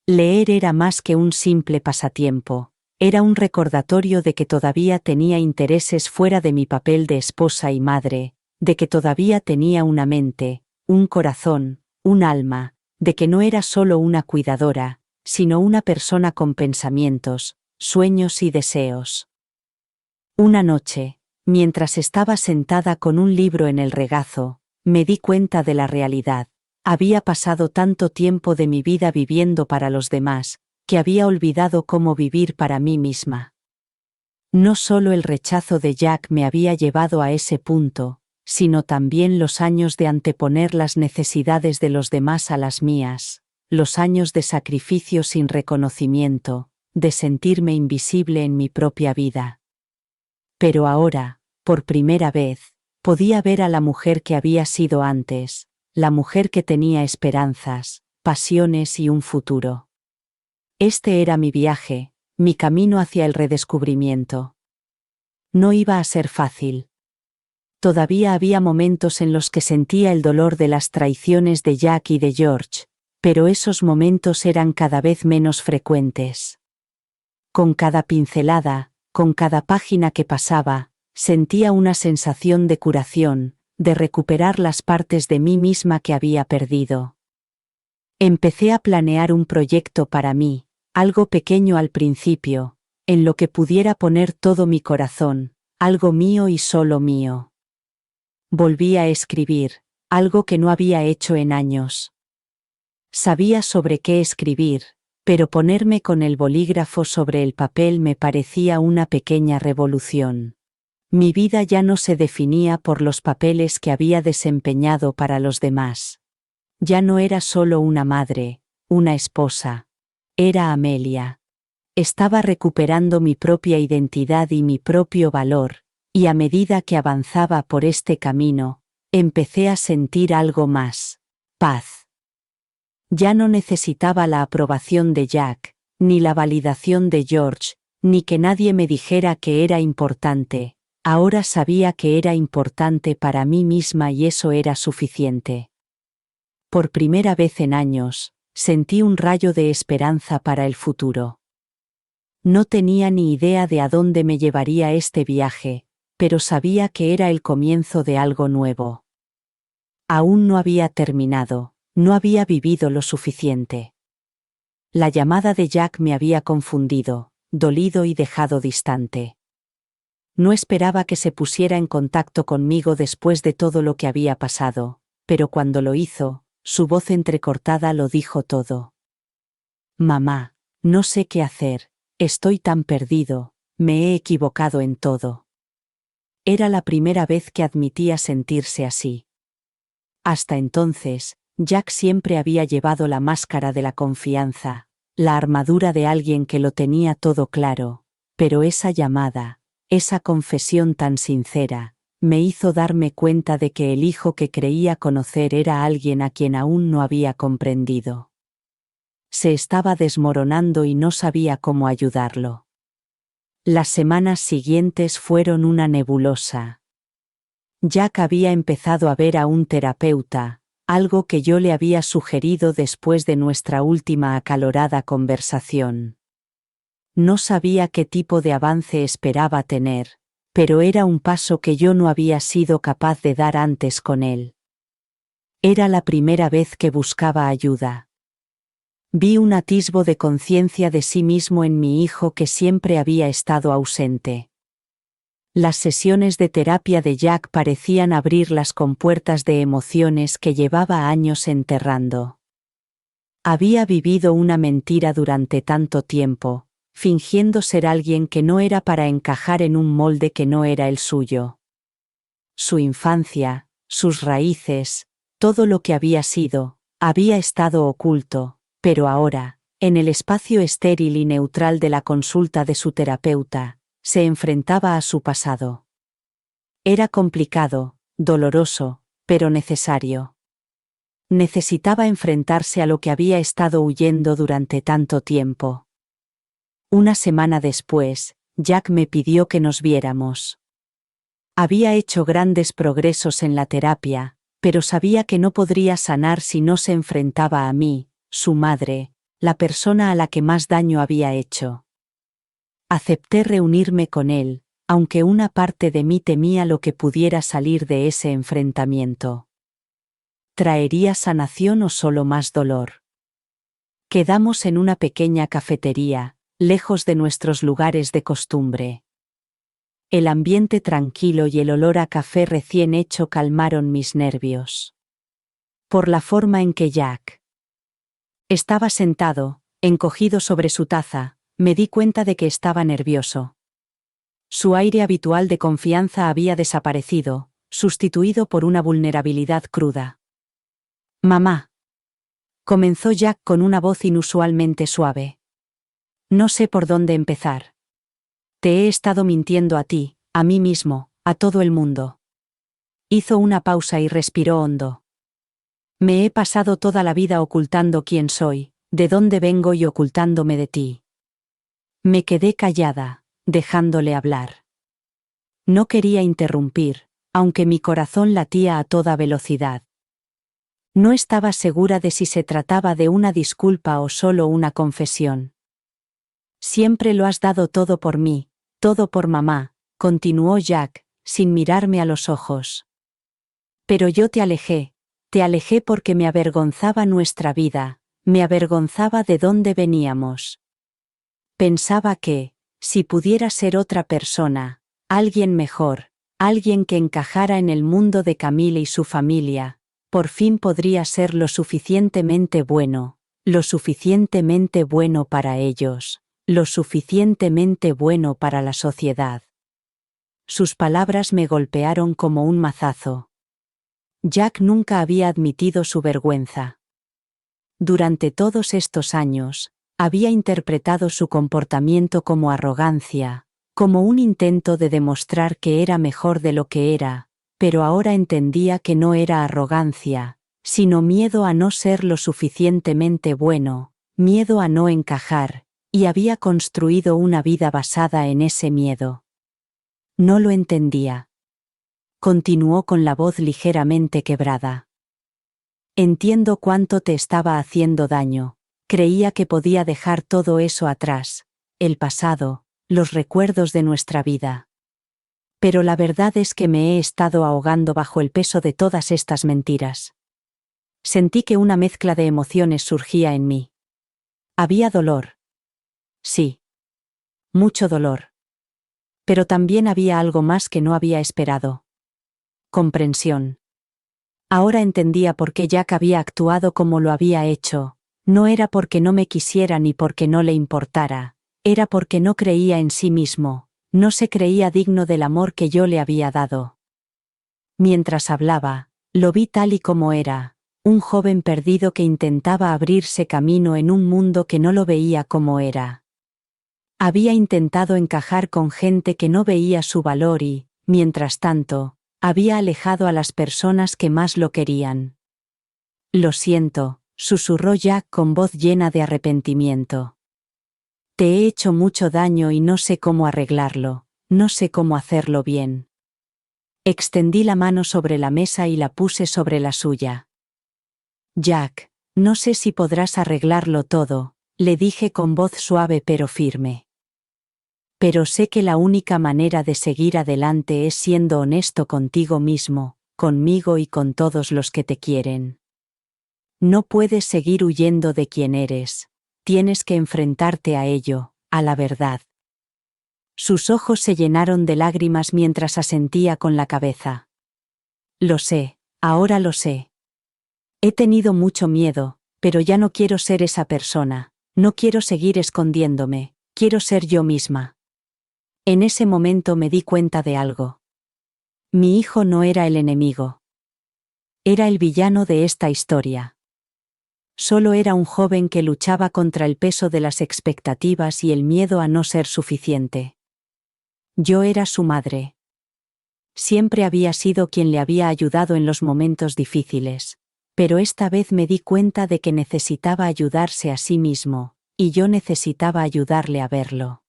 Leer era más que un simple pasatiempo, era un recordatorio de que todavía tenía intereses fuera de mi papel de esposa y madre, de que todavía tenía una mente, un corazón, un alma, de que no era solo una cuidadora, sino una persona con pensamientos, sueños y deseos. Una noche, mientras estaba sentada con un libro en el regazo, me di cuenta de la realidad. Había pasado tanto tiempo de mi vida viviendo para los demás, que había olvidado cómo vivir para mí misma. No solo el rechazo de Jack me había llevado a ese punto, sino también los años de anteponer las necesidades de los demás a las mías, los años de sacrificio sin reconocimiento, de sentirme invisible en mi propia vida. Pero ahora, por primera vez, podía ver a la mujer que había sido antes, la mujer que tenía esperanzas, pasiones y un futuro. Este era mi viaje, mi camino hacia el redescubrimiento. No iba a ser fácil. Todavía había momentos en los que sentía el dolor de las traiciones de Jack y de George, pero esos momentos eran cada vez menos frecuentes. Con cada pincelada, con cada página que pasaba, sentía una sensación de curación, de recuperar las partes de mí misma que había perdido. Empecé a planear un proyecto para mí, algo pequeño al principio, en lo que pudiera poner todo mi corazón, algo mío y solo mío. Volví a escribir, algo que no había hecho en años. Sabía sobre qué escribir, pero ponerme con el bolígrafo sobre el papel me parecía una pequeña revolución. Mi vida ya no se definía por los papeles que había desempeñado para los demás. Ya no era solo una madre, una esposa. Era Amelia. Estaba recuperando mi propia identidad y mi propio valor, y a medida que avanzaba por este camino, empecé a sentir algo más: paz. Ya no necesitaba la aprobación de Jack, ni la validación de George, ni que nadie me dijera que era importante. Ahora sabía que era importante para mí misma y eso era suficiente. Por primera vez en años, Sentí un rayo de esperanza para el futuro. No tenía ni idea de a dónde me llevaría este viaje, pero sabía que era el comienzo de algo nuevo. Aún no había terminado, no había vivido lo suficiente. La llamada de Jack me había confundido, dolido y dejado distante. No esperaba que se pusiera en contacto conmigo después de todo lo que había pasado, pero cuando lo hizo, su voz entrecortada lo dijo todo. Mamá, no sé qué hacer, estoy tan perdido, me he equivocado en todo. Era la primera vez que admitía sentirse así. Hasta entonces, Jack siempre había llevado la máscara de la confianza, la armadura de alguien que lo tenía todo claro, pero esa llamada, esa confesión tan sincera, me hizo darme cuenta de que el hijo que creía conocer era alguien a quien aún no había comprendido. Se estaba desmoronando y no sabía cómo ayudarlo. Las semanas siguientes fueron una nebulosa. Jack había empezado a ver a un terapeuta, algo que yo le había sugerido después de nuestra última acalorada conversación. No sabía qué tipo de avance esperaba tener, pero era un paso que yo no había sido capaz de dar antes con él. Era la primera vez que buscaba ayuda. Vi un atisbo de conciencia de sí mismo en mi hijo que siempre había estado ausente. Las sesiones de terapia de Jack parecían abrir las compuertas de emociones que llevaba años enterrando. Había vivido una mentira durante tanto tiempo, fingiendo ser alguien que no era para encajar en un molde que no era el suyo. Su infancia, sus raíces, todo lo que había sido, había estado oculto, pero ahora, en el espacio estéril y neutral de la consulta de su terapeuta, se enfrentaba a su pasado. Era complicado, doloroso, pero necesario. Necesitaba enfrentarse a lo que había estado huyendo durante tanto tiempo. Una semana después, Jack me pidió que nos viéramos. Había hecho grandes progresos en la terapia, pero sabía que no podría sanar si no se enfrentaba a mí, su madre, la persona a la que más daño había hecho. Acepté reunirme con él, aunque una parte de mí temía lo que pudiera salir de ese enfrentamiento. ¿Traería sanación o solo más dolor? Quedamos en una pequeña cafetería, lejos de nuestros lugares de costumbre. El ambiente tranquilo y el olor a café recién hecho calmaron mis nervios. Por la forma en que Jack estaba sentado, encogido sobre su taza, me di cuenta de que estaba nervioso. Su aire habitual de confianza había desaparecido, sustituido por una vulnerabilidad cruda. «Mamá», comenzó Jack con una voz inusualmente suave. «No sé por dónde empezar. Te he estado mintiendo a ti, a mí mismo, a todo el mundo». Hizo una pausa y respiró hondo. «Me he pasado toda la vida ocultando quién soy, de dónde vengo y ocultándome de ti». Me quedé callada, dejándole hablar. No quería interrumpir, aunque mi corazón latía a toda velocidad. No estaba segura de si se trataba de una disculpa o solo una confesión. «Siempre lo has dado todo por mí, todo por mamá», continuó Jack, sin mirarme a los ojos. «Pero yo te alejé porque me avergonzaba nuestra vida, me avergonzaba de dónde veníamos. Pensaba que, si pudiera ser otra persona, alguien mejor, alguien que encajara en el mundo de Camille y su familia, por fin podría ser lo suficientemente bueno para ellos, lo suficientemente bueno para la sociedad». Sus palabras me golpearon como un mazazo. Jack nunca había admitido su vergüenza. Durante todos estos años, había interpretado su comportamiento como arrogancia, como un intento de demostrar que era mejor de lo que era, pero ahora entendía que no era arrogancia, sino miedo a no ser lo suficientemente bueno, miedo a no encajar, y había construido una vida basada en ese miedo. No lo entendía. Continuó con la voz ligeramente quebrada. Entiendo cuánto te estaba haciendo daño. Creía que podía dejar todo eso atrás, el pasado, los recuerdos de nuestra vida. Pero la verdad es que me he estado ahogando bajo el peso de todas estas mentiras. Sentí que una mezcla de emociones surgía en mí. Había dolor. Sí. Mucho dolor. Pero también había algo más que no había esperado. Comprensión. Ahora entendía por qué Jack había actuado como lo había hecho. No era porque no me quisiera ni porque no le importara. Era porque no creía en sí mismo. No se creía digno del amor que yo le había dado. Mientras hablaba, lo vi tal y como era, un joven perdido que intentaba abrirse camino en un mundo que no lo veía como era. Había intentado encajar con gente que no veía su valor y, mientras tanto, había alejado a las personas que más lo querían. Lo siento, susurró Jack con voz llena de arrepentimiento. Te he hecho mucho daño y no sé cómo arreglarlo, no sé cómo hacerlo bien. Extendí la mano sobre la mesa y la puse sobre la suya. Jack, no sé si podrás arreglarlo todo, le dije con voz suave pero firme. Pero sé que la única manera de seguir adelante es siendo honesto contigo mismo, conmigo y con todos los que te quieren. No puedes seguir huyendo de quién eres, tienes que enfrentarte a ello, a la verdad. Sus ojos se llenaron de lágrimas mientras asentía con la cabeza. Lo sé, ahora lo sé. He tenido mucho miedo, pero ya no quiero ser esa persona, no quiero seguir escondiéndome, quiero ser yo misma. En ese momento me di cuenta de algo. Mi hijo no era el enemigo. Era el villano de esta historia. Solo era un joven que luchaba contra el peso de las expectativas y el miedo a no ser suficiente. Yo era su madre. Siempre había sido quien le había ayudado en los momentos difíciles, pero esta vez me di cuenta de que necesitaba ayudarse a sí mismo, y yo necesitaba ayudarle a verlo.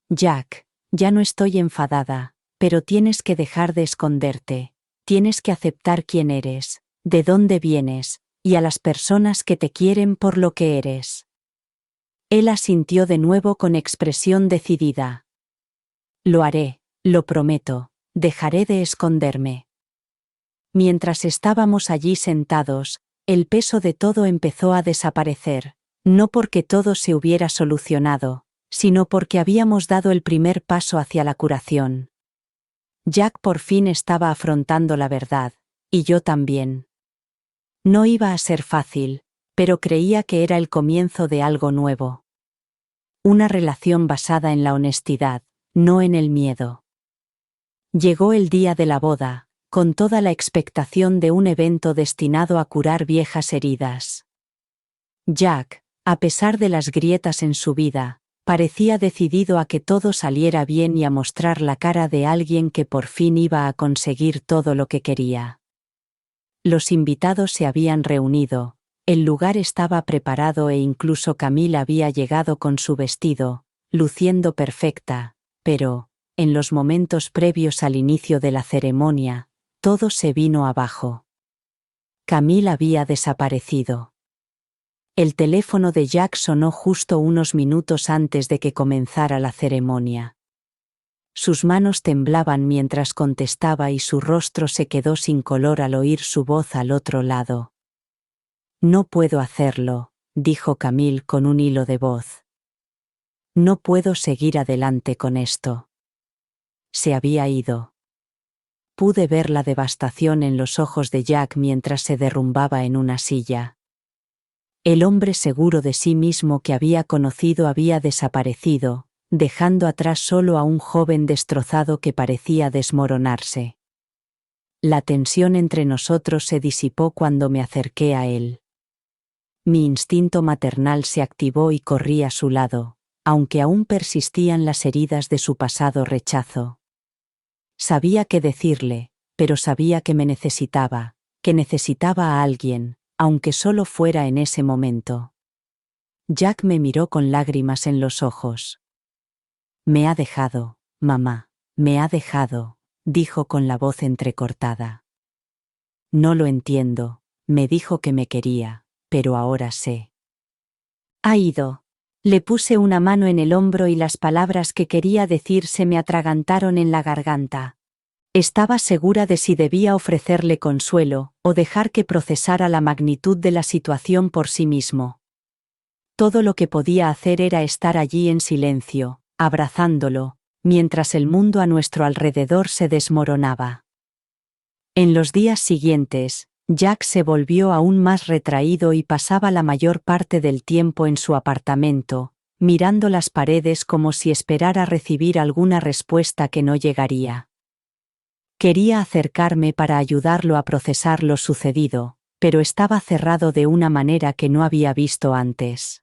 Jack, ya no estoy enfadada, pero tienes que dejar de esconderte, tienes que aceptar quién eres, de dónde vienes, y a las personas que te quieren por lo que eres. Él asintió de nuevo con expresión decidida. Lo haré, lo prometo, dejaré de esconderme. Mientras estábamos allí sentados, el peso de todo empezó a desaparecer, no porque todo se hubiera solucionado, sino porque habíamos dado el primer paso hacia la curación. Jack por fin estaba afrontando la verdad, y yo también. No iba a ser fácil, pero creía que era el comienzo de algo nuevo. Una relación basada en la honestidad, no en el miedo. Llegó el día de la boda, con toda la expectación de un evento destinado a curar viejas heridas. Jack, a pesar de las grietas en su vida, parecía decidido a que todo saliera bien y a mostrar la cara de alguien que por fin iba a conseguir todo lo que quería. Los invitados se habían reunido, el lugar estaba preparado e incluso Camille había llegado con su vestido, luciendo perfecta, pero, en los momentos previos al inicio de la ceremonia, todo se vino abajo. Camille había desaparecido. El teléfono de Jack sonó justo unos minutos antes de que comenzara la ceremonia. Sus manos temblaban mientras contestaba y su rostro se quedó sin color al oír su voz al otro lado. No puedo hacerlo, dijo Camille con un hilo de voz. No puedo seguir adelante con esto. Se había ido. Pude ver la devastación en los ojos de Jack mientras se derrumbaba en una silla. El hombre seguro de sí mismo que había conocido había desaparecido, dejando atrás solo a un joven destrozado que parecía desmoronarse. La tensión entre nosotros se disipó cuando me acerqué a él. Mi instinto maternal se activó y corrí a su lado, aunque aún persistían las heridas de su pasado rechazo. Sabía qué decirle, pero sabía que me necesitaba, que necesitaba a alguien, aunque solo fuera en ese momento. Jack me miró con lágrimas en los ojos. Me ha dejado, mamá, me ha dejado, dijo con la voz entrecortada. No lo entiendo, me dijo que me quería, pero ahora sé. Ha ido. Le puse una mano en el hombro y las palabras que quería decir se me atragantaron en la garganta. Estaba segura de si debía ofrecerle consuelo, o dejar que procesara la magnitud de la situación por sí mismo. Todo lo que podía hacer era estar allí en silencio, abrazándolo, mientras el mundo a nuestro alrededor se desmoronaba. En los días siguientes, Jack se volvió aún más retraído y pasaba la mayor parte del tiempo en su apartamento, mirando las paredes como si esperara recibir alguna respuesta que no llegaría. Quería acercarme para ayudarlo a procesar lo sucedido, pero estaba cerrado de una manera que no había visto antes.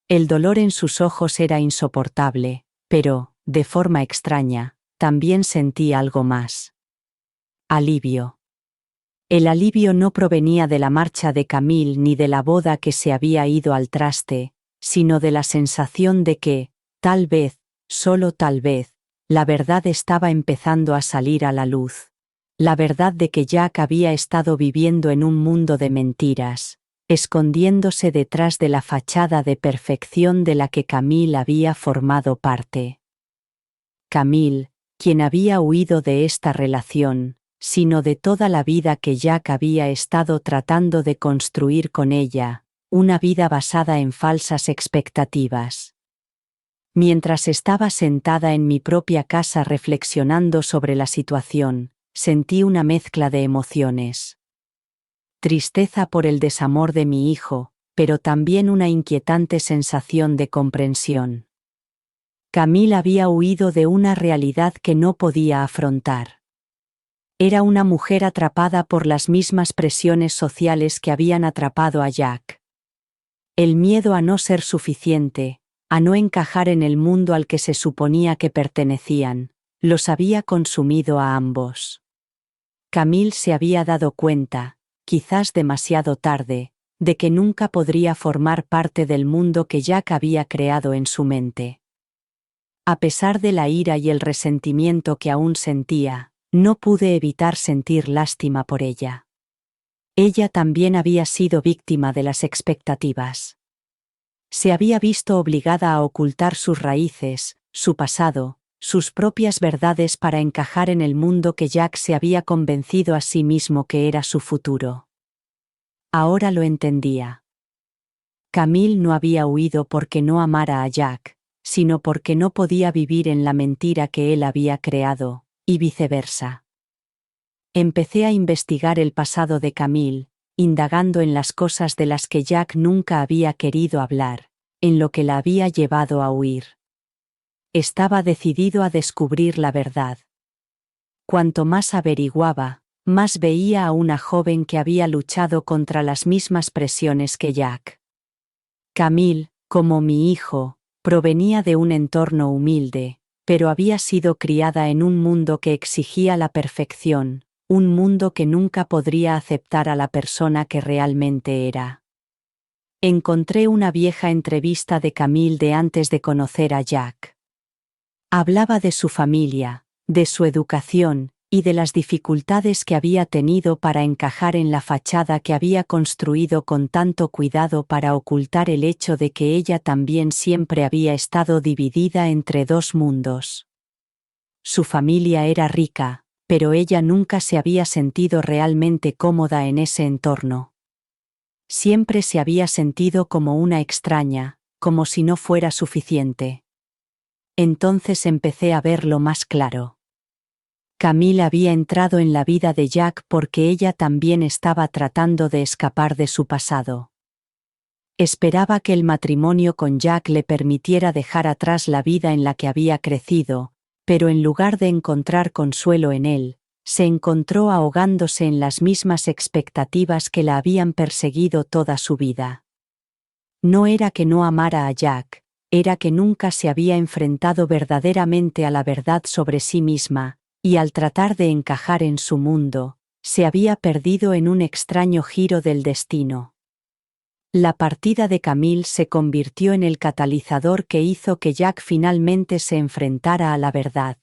El dolor en sus ojos era insoportable, pero, de forma extraña, también sentí algo más. Alivio. El alivio no provenía de la marcha de Camille ni de la boda que se había ido al traste, sino de la sensación de que, tal vez, solo tal vez, la verdad estaba empezando a salir a la luz. La verdad de que Jack había estado viviendo en un mundo de mentiras, escondiéndose detrás de la fachada de perfección de la que Camille había formado parte. Camille, quien había huido de esta relación, sino de toda la vida que Jack había estado tratando de construir con ella, una vida basada en falsas expectativas. Mientras estaba sentada en mi propia casa reflexionando sobre la situación, sentí una mezcla de emociones. Tristeza por el desamor de mi hijo, pero también una inquietante sensación de comprensión. Camille había huido de una realidad que no podía afrontar. Era una mujer atrapada por las mismas presiones sociales que habían atrapado a Jack. El miedo a no ser suficiente, a no encajar en el mundo al que se suponía que pertenecían, los había consumido a ambos. Camille se había dado cuenta, quizás demasiado tarde, de que nunca podría formar parte del mundo que Jack había creado en su mente. A pesar de la ira y el resentimiento que aún sentía, no pude evitar sentir lástima por ella. Ella también había sido víctima de las expectativas. Se había visto obligada a ocultar sus raíces, su pasado, sus propias verdades para encajar en el mundo que Jack se había convencido a sí mismo que era su futuro. Ahora lo entendía. Camille no había huido porque no amara a Jack, sino porque no podía vivir en la mentira que él había creado, y viceversa. Empecé a investigar el pasado de Camille, indagando en las cosas de las que Jack nunca había querido hablar, en lo que la había llevado a huir. Estaba decidido a descubrir la verdad. Cuanto más averiguaba, más veía a una joven que había luchado contra las mismas presiones que Jack. Camille, como mi hijo, provenía de un entorno humilde, pero había sido criada en un mundo que exigía la perfección, un mundo que nunca podría aceptar a la persona que realmente era. Encontré una vieja entrevista de Camille de antes de conocer a Jack. Hablaba de su familia, de su educación, y de las dificultades que había tenido para encajar en la fachada que había construido con tanto cuidado para ocultar el hecho de que ella también siempre había estado dividida entre dos mundos. Su familia era rica, pero ella nunca se había sentido realmente cómoda en ese entorno. Siempre se había sentido como una extraña, como si no fuera suficiente. Entonces empecé a verlo más claro. Camille había entrado en la vida de Jack porque ella también estaba tratando de escapar de su pasado. Esperaba que el matrimonio con Jack le permitiera dejar atrás la vida en la que había crecido, pero en lugar de encontrar consuelo en él, se encontró ahogándose en las mismas expectativas que la habían perseguido toda su vida. No era que no amara a Jack, era que nunca se había enfrentado verdaderamente a la verdad sobre sí misma, y al tratar de encajar en su mundo, se había perdido en un extraño giro del destino. La partida de Camille se convirtió en el catalizador que hizo que Jack finalmente se enfrentara a la verdad.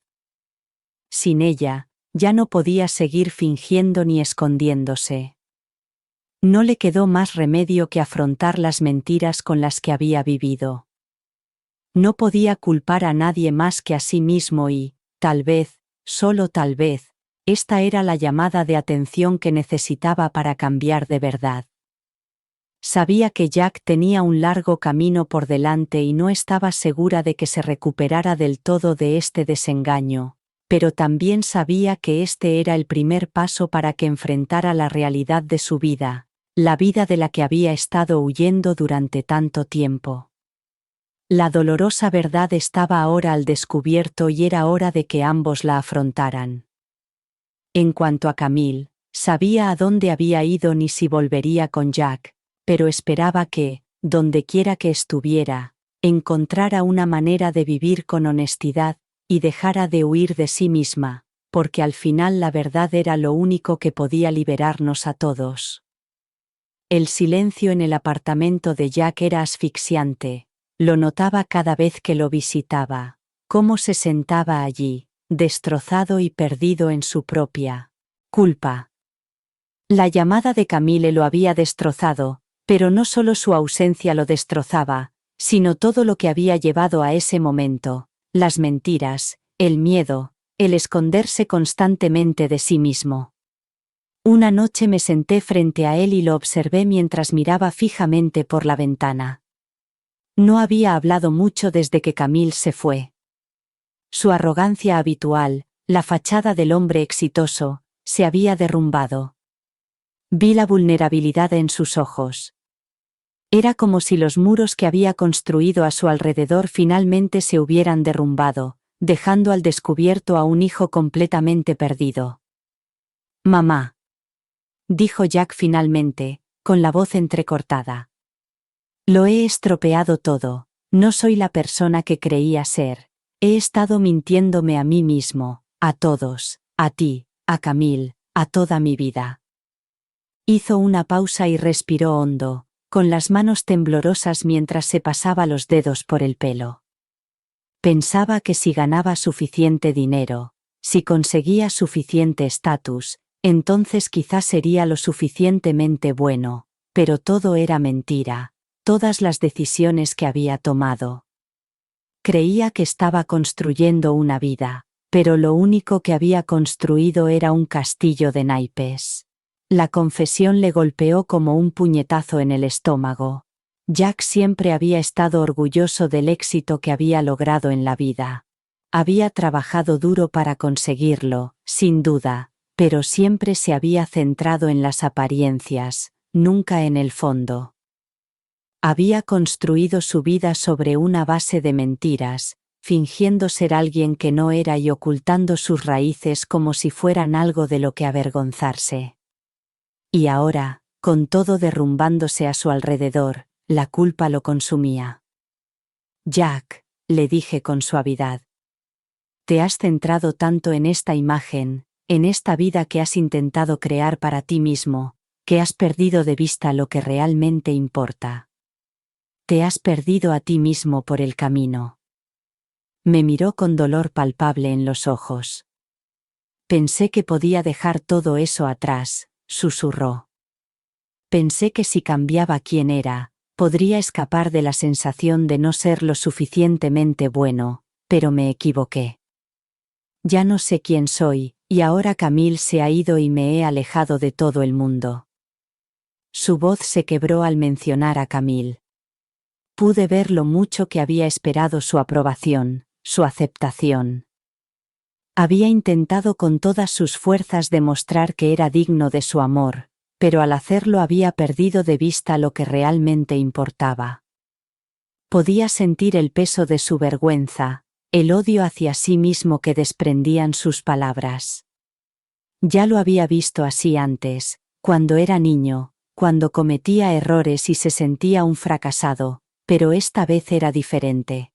Sin ella, ya no podía seguir fingiendo ni escondiéndose. No le quedó más remedio que afrontar las mentiras con las que había vivido. No podía culpar a nadie más que a sí mismo y, tal vez, solo tal vez, esta era la llamada de atención que necesitaba para cambiar de verdad. Sabía que Jack tenía un largo camino por delante y no estaba segura de que se recuperara del todo de este desengaño, pero también sabía que este era el primer paso para que enfrentara la realidad de su vida, la vida de la que había estado huyendo durante tanto tiempo. La dolorosa verdad estaba ahora al descubierto y era hora de que ambos la afrontaran. En cuanto a Camille, sabía a dónde había ido ni si volvería con Jack, pero esperaba que, dondequiera que estuviera, encontrara una manera de vivir con honestidad y dejara de huir de sí misma, porque al final la verdad era lo único que podía liberarnos a todos. El silencio en el apartamento de Jack era asfixiante, lo notaba cada vez que lo visitaba, cómo se sentaba allí, destrozado y perdido en su propia culpa. La llamada de Camille lo había destrozado, pero no solo su ausencia lo destrozaba, sino todo lo que había llevado a ese momento, las mentiras, el miedo, el esconderse constantemente de sí mismo. Una noche me senté frente a él y lo observé mientras miraba fijamente por la ventana. No había hablado mucho desde que Camille se fue. Su arrogancia habitual, la fachada del hombre exitoso, se había derrumbado. Vi la vulnerabilidad en sus ojos. Era como si los muros que había construido a su alrededor finalmente se hubieran derrumbado, dejando al descubierto a un hijo completamente perdido. «Mamá», dijo Jack finalmente, con la voz entrecortada. «Lo he estropeado todo, no soy la persona que creía ser. He estado mintiéndome a mí mismo, a todos, a ti, a Camille, a toda mi vida». Hizo una pausa y respiró hondo, con las manos temblorosas mientras se pasaba los dedos por el pelo. Pensaba que si ganaba suficiente dinero, si conseguía suficiente estatus, entonces quizás sería lo suficientemente bueno, pero todo era mentira, todas las decisiones que había tomado. Creía que estaba construyendo una vida, pero lo único que había construido era un castillo de naipes. La confesión le golpeó como un puñetazo en el estómago. Jack siempre había estado orgulloso del éxito que había logrado en la vida. Había trabajado duro para conseguirlo, sin duda, pero siempre se había centrado en las apariencias, nunca en el fondo. Había construido su vida sobre una base de mentiras, fingiendo ser alguien que no era y ocultando sus raíces como si fueran algo de lo que avergonzarse. Y ahora, con todo derrumbándose a su alrededor, la culpa lo consumía. «Jack», le dije con suavidad. «Te has centrado tanto en esta imagen, en esta vida que has intentado crear para ti mismo, que has perdido de vista lo que realmente importa. Te has perdido a ti mismo por el camino». Me miró con dolor palpable en los ojos. «Pensé que podía dejar todo eso atrás», susurró. «Pensé que si cambiaba quién era, podría escapar de la sensación de no ser lo suficientemente bueno, pero me equivoqué. Ya no sé quién soy, y ahora Camille se ha ido y me he alejado de todo el mundo». Su voz se quebró al mencionar a Camille. Pude ver lo mucho que había esperado su aprobación, su aceptación. Había intentado con todas sus fuerzas demostrar que era digno de su amor, pero al hacerlo había perdido de vista lo que realmente importaba. Podía sentir el peso de su vergüenza, el odio hacia sí mismo que desprendían sus palabras. Ya lo había visto así antes, cuando era niño, cuando cometía errores y se sentía un fracasado, pero esta vez era diferente.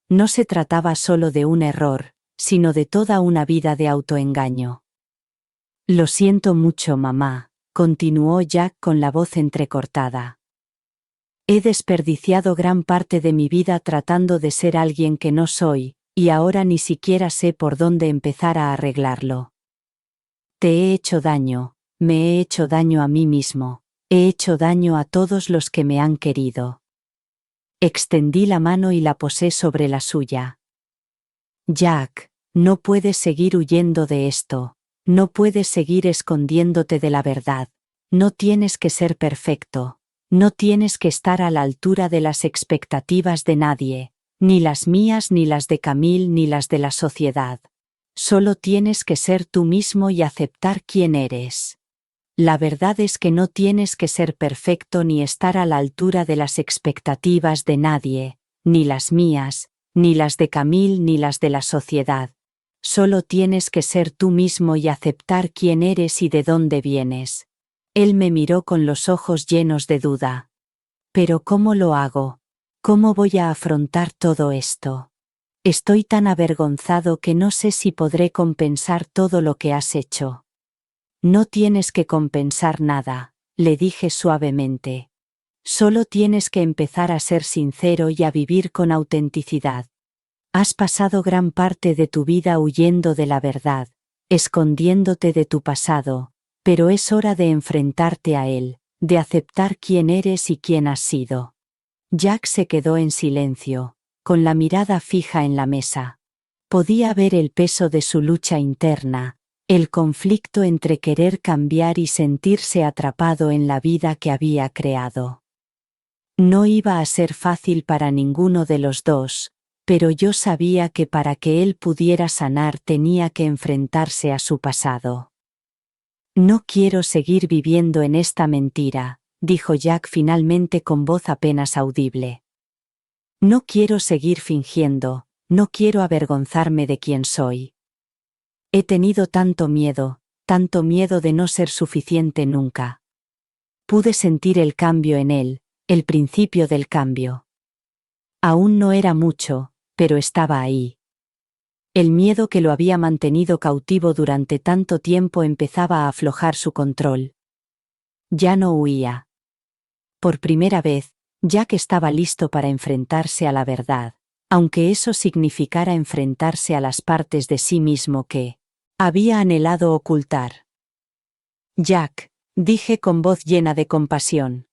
No se trataba solo de un error, sino de toda una vida de autoengaño. «Lo siento mucho, mamá», continuó Jack con la voz entrecortada. «He desperdiciado gran parte de mi vida tratando de ser alguien que no soy, y ahora ni siquiera sé por dónde empezar a arreglarlo. Te he hecho daño, me he hecho daño a mí mismo, He hecho daño a todos los que me han querido. Extendí la mano y la posé sobre la suya. Jack, no puedes seguir huyendo de esto. No puedes seguir escondiéndote de la verdad. No tienes que ser perfecto. No tienes que estar a la altura de las expectativas de nadie, ni las mías, ni las de Camille, ni las de la sociedad. Solo tienes que ser tú mismo y aceptar quién eres. La verdad es que no tienes que ser perfecto ni estar a la altura de las expectativas de nadie, ni las mías, ni las de Camille, ni las de la sociedad. Solo tienes que ser tú mismo y aceptar quién eres y de dónde vienes. Él me miró con los ojos llenos de duda. ¿Pero cómo lo hago? ¿Cómo voy a afrontar todo esto? Estoy tan avergonzado que no sé si podré compensar todo lo que has hecho. No tienes que compensar nada, le dije suavemente. Solo tienes que empezar a ser sincero y a vivir con autenticidad. Has pasado gran parte de tu vida huyendo de la verdad, escondiéndote de tu pasado, pero es hora de enfrentarte a él, de aceptar quién eres y quién has sido. Jack se quedó en silencio, con la mirada fija en la mesa. Podía ver el peso de su lucha interna, el conflicto entre querer cambiar y sentirse atrapado en la vida que había creado. No iba a ser fácil para ninguno de los dos, pero yo sabía que para que él pudiera sanar tenía que enfrentarse a su pasado. No quiero seguir viviendo en esta mentira, dijo Jack finalmente con voz apenas audible. No quiero seguir fingiendo, no quiero avergonzarme de quién soy. He tenido tanto miedo de no ser suficiente nunca. Pude sentir el cambio en él, el principio del cambio. Aún no era mucho, pero estaba ahí. El miedo que lo había mantenido cautivo durante tanto tiempo empezaba a aflojar su control. Ya no huía. Por primera vez, Jack estaba listo para enfrentarse a la verdad, aunque eso significara enfrentarse a las partes de sí mismo que había anhelado ocultar. Jack, dije con voz llena de compasión.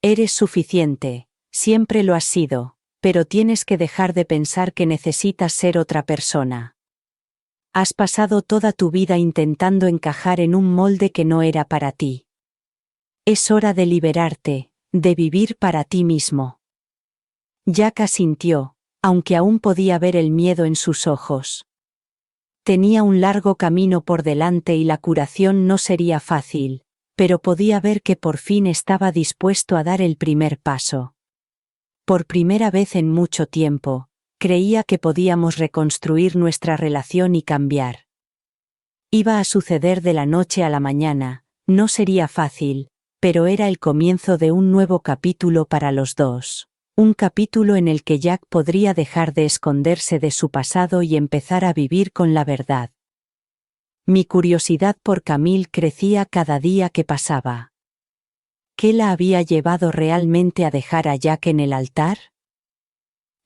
Eres suficiente, siempre lo has sido, pero tienes que dejar de pensar que necesitas ser otra persona. Has pasado toda tu vida intentando encajar en un molde que no era para ti. Es hora de liberarte, de vivir para ti mismo. Jack asintió, aunque aún podía ver el miedo en sus ojos. Tenía un largo camino por delante y la curación no sería fácil, pero podía ver que por fin estaba dispuesto a dar el primer paso. Por primera vez en mucho tiempo, creía que podíamos reconstruir nuestra relación y cambiar. Iba a suceder de la noche a la mañana, no sería fácil, pero era el comienzo de un nuevo capítulo para los dos. Un capítulo en el que Jack podría dejar de esconderse de su pasado y empezar a vivir con la verdad. Mi curiosidad por Camille crecía cada día que pasaba. ¿Qué la había llevado realmente a dejar a Jack en el altar?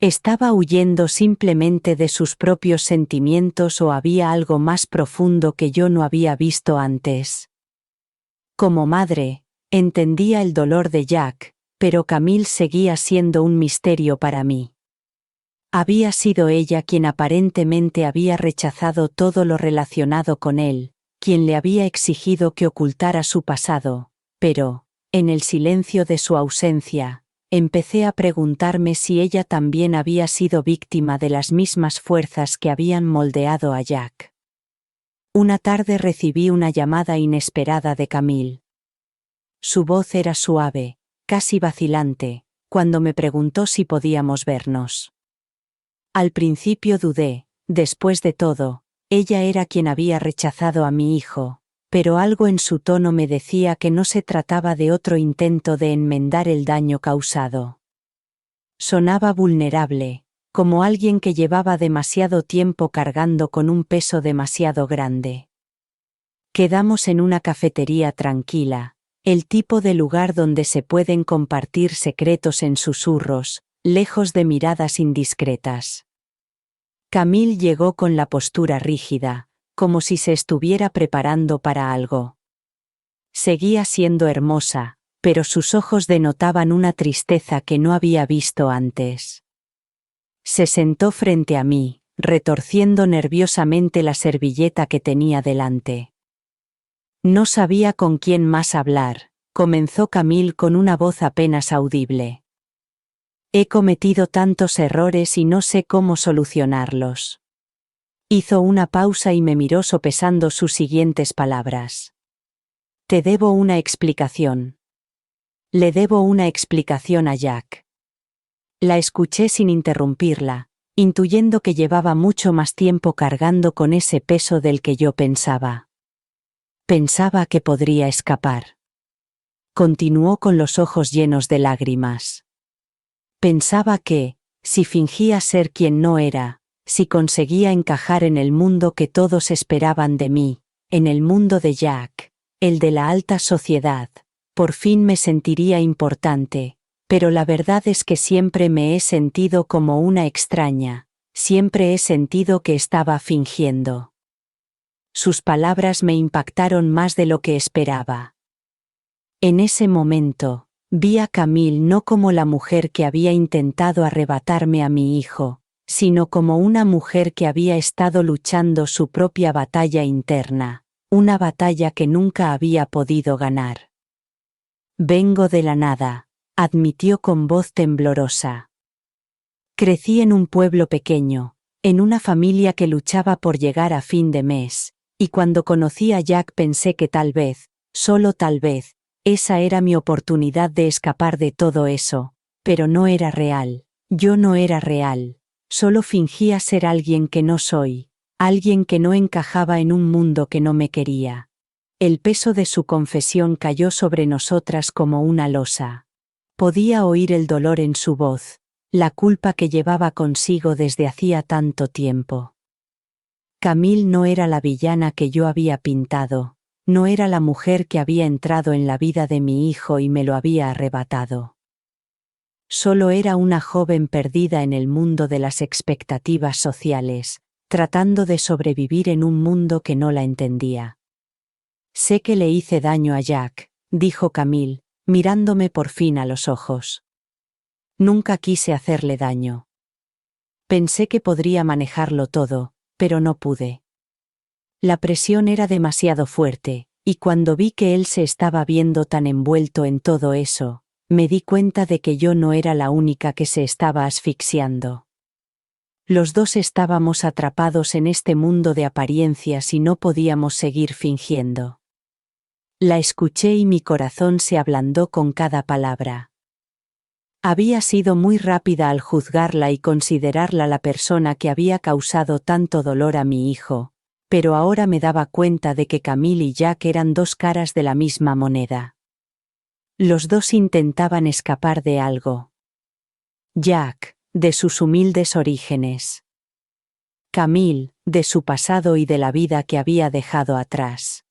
¿Estaba huyendo simplemente de sus propios sentimientos o había algo más profundo que yo no había visto antes? Como madre, entendía el dolor de Jack, pero Camille seguía siendo un misterio para mí. Había sido ella quien aparentemente había rechazado todo lo relacionado con él, quien le había exigido que ocultara su pasado, pero, en el silencio de su ausencia, empecé a preguntarme si ella también había sido víctima de las mismas fuerzas que habían moldeado a Jack. Una tarde recibí una llamada inesperada de Camille. Su voz era suave, casi vacilante, cuando me preguntó si podíamos vernos. Al principio dudé, después de todo, ella era quien había rechazado a mi hijo, pero algo en su tono me decía que no se trataba de otro intento de enmendar el daño causado. Sonaba vulnerable, como alguien que llevaba demasiado tiempo cargando con un peso demasiado grande. Quedamos en una cafetería tranquila, el tipo de lugar donde se pueden compartir secretos en susurros, lejos de miradas indiscretas. Camille llegó con la postura rígida, como si se estuviera preparando para algo. Seguía siendo hermosa, pero sus ojos denotaban una tristeza que no había visto antes. Se sentó frente a mí, retorciendo nerviosamente la servilleta que tenía delante. No sabía con quién más hablar, comenzó Camille con una voz apenas audible. He cometido tantos errores y no sé cómo solucionarlos. Hizo una pausa y me miró sopesando sus siguientes palabras. Te debo una explicación. Le debo una explicación a Jack. La escuché sin interrumpirla, intuyendo que llevaba mucho más tiempo cargando con ese peso del que yo pensaba. Pensaba que podría escapar. Continuó con los ojos llenos de lágrimas. Pensaba que, si fingía ser quien no era, si conseguía encajar en el mundo que todos esperaban de mí, en el mundo de Jack, el de la alta sociedad, por fin me sentiría importante, pero la verdad es que siempre me he sentido como una extraña, siempre he sentido que estaba fingiendo. Sus palabras me impactaron más de lo que esperaba. En ese momento, vi a Camille no como la mujer que había intentado arrebatarme a mi hijo, sino como una mujer que había estado luchando su propia batalla interna, una batalla que nunca había podido ganar. Vengo de la nada, admitió con voz temblorosa. Crecí en un pueblo pequeño, en una familia que luchaba por llegar a fin de mes, y cuando conocí a Jack pensé que tal vez, solo tal vez, esa era mi oportunidad de escapar de todo eso, pero no era real, yo no era real, solo fingía ser alguien que no soy, alguien que no encajaba en un mundo que no me quería. El peso de su confesión cayó sobre nosotras como una losa. Podía oír el dolor en su voz, la culpa que llevaba consigo desde hacía tanto tiempo. Camille no era la villana que yo había pintado, no era la mujer que había entrado en la vida de mi hijo y me lo había arrebatado. Solo era una joven perdida en el mundo de las expectativas sociales, tratando de sobrevivir en un mundo que no la entendía. Sé que le hice daño a Jack, dijo Camille, mirándome por fin a los ojos. Nunca quise hacerle daño. Pensé que podría manejarlo todo, pero no pude. La presión era demasiado fuerte, y cuando vi que él se estaba viendo tan envuelto en todo eso, me di cuenta de que yo no era la única que se estaba asfixiando. Los dos estábamos atrapados en este mundo de apariencias y no podíamos seguir fingiendo. La escuché y mi corazón se ablandó con cada palabra. Había sido muy rápida al juzgarla y considerarla la persona que había causado tanto dolor a mi hijo, pero ahora me daba cuenta de que Camille y Jack eran dos caras de la misma moneda. Los dos intentaban escapar de algo. Jack, de sus humildes orígenes. Camille, de su pasado y de la vida que había dejado atrás.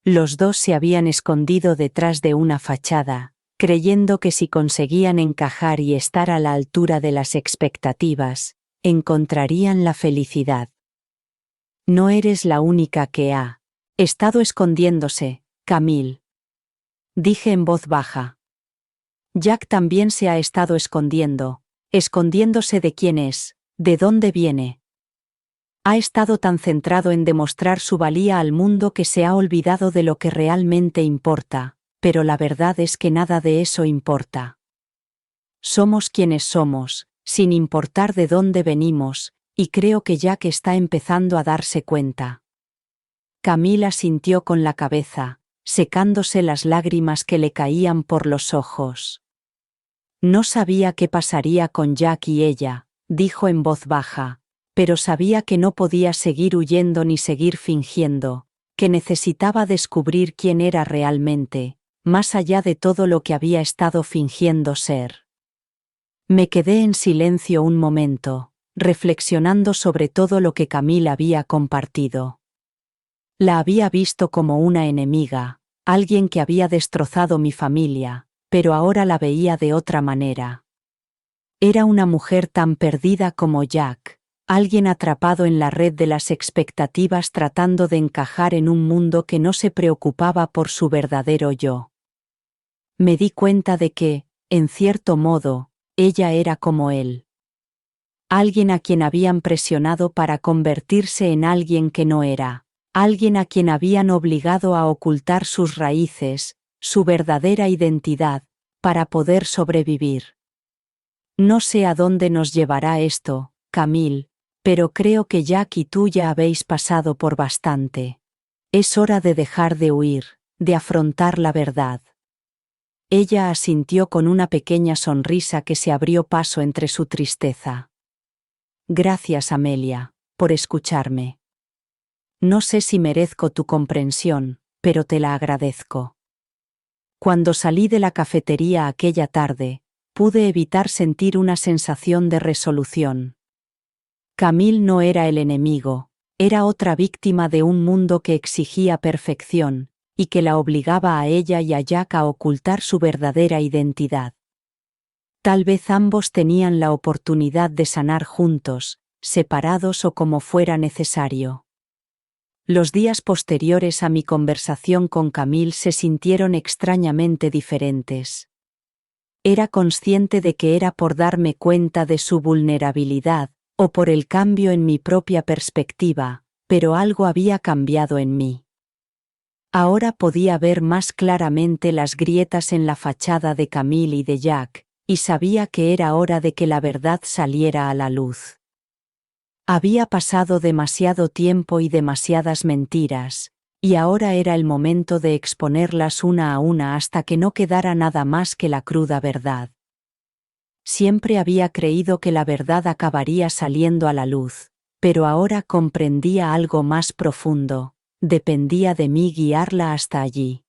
Los dos se habían escondido detrás de una fachada, creyendo que si conseguían encajar y estar a la altura de las expectativas, encontrarían la felicidad. No eres la única que ha estado escondiéndose, Camille. Dije en voz baja. Jack también se ha estado escondiéndose de quién es, de dónde viene. Ha estado tan centrado en demostrar su valía al mundo que se ha olvidado de lo que realmente importa, pero la verdad es que nada de eso importa. Somos quienes somos, sin importar de dónde venimos, y creo que Jack está empezando a darse cuenta. Camille asintió con la cabeza, secándose las lágrimas que le caían por los ojos. No sabía qué pasaría con Jack y ella, dijo en voz baja, pero sabía que no podía seguir huyendo ni seguir fingiendo, que necesitaba descubrir quién era realmente, más allá de todo lo que había estado fingiendo ser. Me quedé en silencio un momento, reflexionando sobre todo lo que Camille había compartido. La había visto como una enemiga, alguien que había destrozado mi familia, pero ahora la veía de otra manera. Era una mujer tan perdida como Jack, Alguien atrapado en la red de las expectativas tratando de encajar en un mundo que no se preocupaba por su verdadero yo. Me di cuenta de que, en cierto modo, ella era como él. Alguien a quien habían presionado para convertirse en alguien que no era. Alguien a quien habían obligado a ocultar sus raíces, su verdadera identidad, para poder sobrevivir. No sé a dónde nos llevará esto, Camille, pero creo que Jack y tú ya habéis pasado por bastante. Es hora de dejar de huir, de afrontar la verdad. Ella asintió con una pequeña sonrisa que se abrió paso entre su tristeza. Gracias, Amelia, por escucharme. No sé si merezco tu comprensión, pero te la agradezco. Cuando salí de la cafetería aquella tarde, pude evitar sentir una sensación de resolución. Camille no era el enemigo, era otra víctima de un mundo que exigía perfección, y que la obligaba a ella y a Jack a ocultar su verdadera identidad. Tal vez ambos tenían la oportunidad de sanar juntos, separados o como fuera necesario. Los días posteriores a mi conversación con Camille se sintieron extrañamente diferentes. Era consciente de que era por darme cuenta de su vulnerabilidad, o por el cambio en mi propia perspectiva, pero algo había cambiado en mí. Ahora podía ver más claramente las grietas en la fachada de Camille y de Jack, y sabía que era hora de que la verdad saliera a la luz. Había pasado demasiado tiempo y demasiadas mentiras, y ahora era el momento de exponerlas una a una hasta que no quedara nada más que la cruda verdad. Siempre había creído que la verdad acabaría saliendo a la luz, pero ahora comprendía algo más profundo, dependía de mí guiarla hasta allí.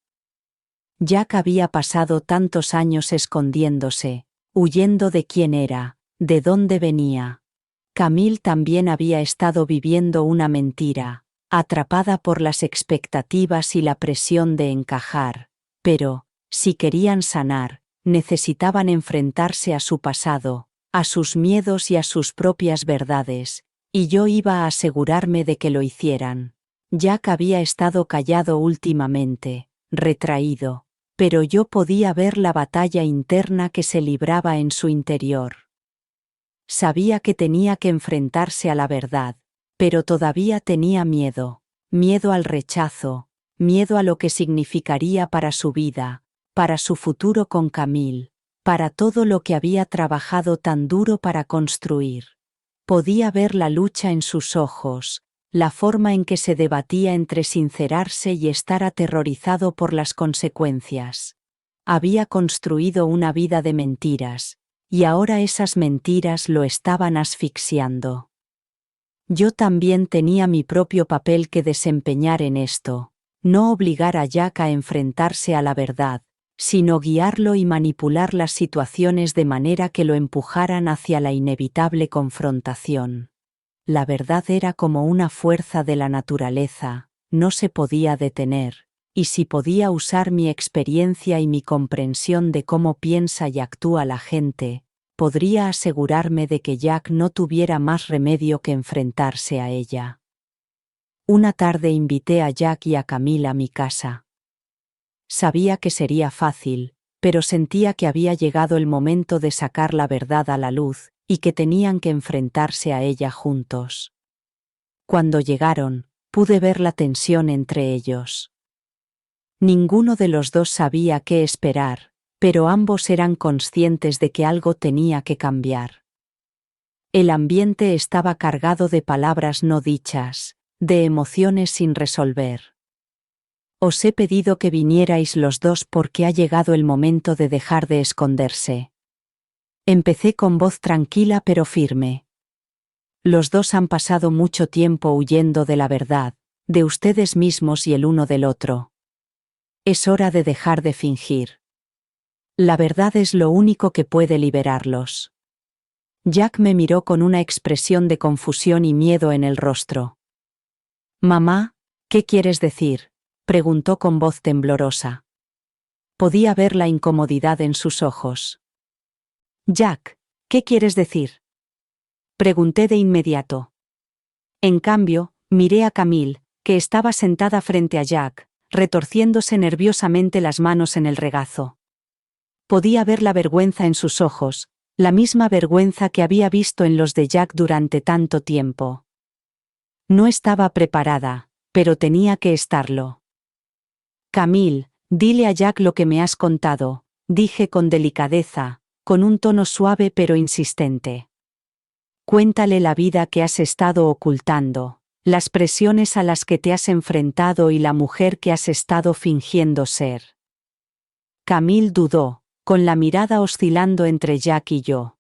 Jack había pasado tantos años escondiéndose, huyendo de quién era, de dónde venía. Camille también había estado viviendo una mentira, atrapada por las expectativas y la presión de encajar, pero, si querían sanar, necesitaban enfrentarse a su pasado, a sus miedos y a sus propias verdades, y yo iba a asegurarme de que lo hicieran. Jack había estado callado últimamente, retraído, pero yo podía ver la batalla interna que se libraba en su interior. Sabía que tenía que enfrentarse a la verdad, pero todavía tenía miedo, miedo al rechazo, miedo a lo que significaría para su vida, para su futuro con Camille, para todo lo que había trabajado tan duro para construir. Podía ver la lucha en sus ojos, la forma en que se debatía entre sincerarse y estar aterrorizado por las consecuencias. Había construido una vida de mentiras, y ahora esas mentiras lo estaban asfixiando. Yo también tenía mi propio papel que desempeñar en esto, no obligar a Jack a enfrentarse a la verdad, sino guiarlo y manipular las situaciones de manera que lo empujaran hacia la inevitable confrontación. La verdad era como una fuerza de la naturaleza, no se podía detener, y si podía usar mi experiencia y mi comprensión de cómo piensa y actúa la gente, podría asegurarme de que Jack no tuviera más remedio que enfrentarse a ella. Una tarde invité a Jack y a Camille a mi casa. Sabía que sería fácil, pero sentía que había llegado el momento de sacar la verdad a la luz, y que tenían que enfrentarse a ella juntos. Cuando llegaron, pude ver la tensión entre ellos. Ninguno de los dos sabía qué esperar, pero ambos eran conscientes de que algo tenía que cambiar. El ambiente estaba cargado de palabras no dichas, de emociones sin resolver. Os he pedido que vinierais los dos porque ha llegado el momento de dejar de esconderse. Empecé con voz tranquila pero firme. Los dos han pasado mucho tiempo huyendo de la verdad, de ustedes mismos y el uno del otro. Es hora de dejar de fingir. La verdad es lo único que puede liberarlos. Jack me miró con una expresión de confusión y miedo en el rostro. «Mamá, ¿qué quieres decir?», preguntó con voz temblorosa. Podía ver la incomodidad en sus ojos. «Jack, ¿qué quieres decir?». Pregunté de inmediato. En cambio, miré a Camille, que estaba sentada frente a Jack, retorciéndose nerviosamente las manos en el regazo. Podía ver la vergüenza en sus ojos, la misma vergüenza que había visto en los de Jack durante tanto tiempo. No estaba preparada, pero tenía que estarlo. Camille, dile a Jack lo que me has contado, dije con delicadeza, con un tono suave pero insistente. Cuéntale la vida que has estado ocultando, las presiones a las que te has enfrentado y la mujer que has estado fingiendo ser. Camille dudó, con la mirada oscilando entre Jack y yo.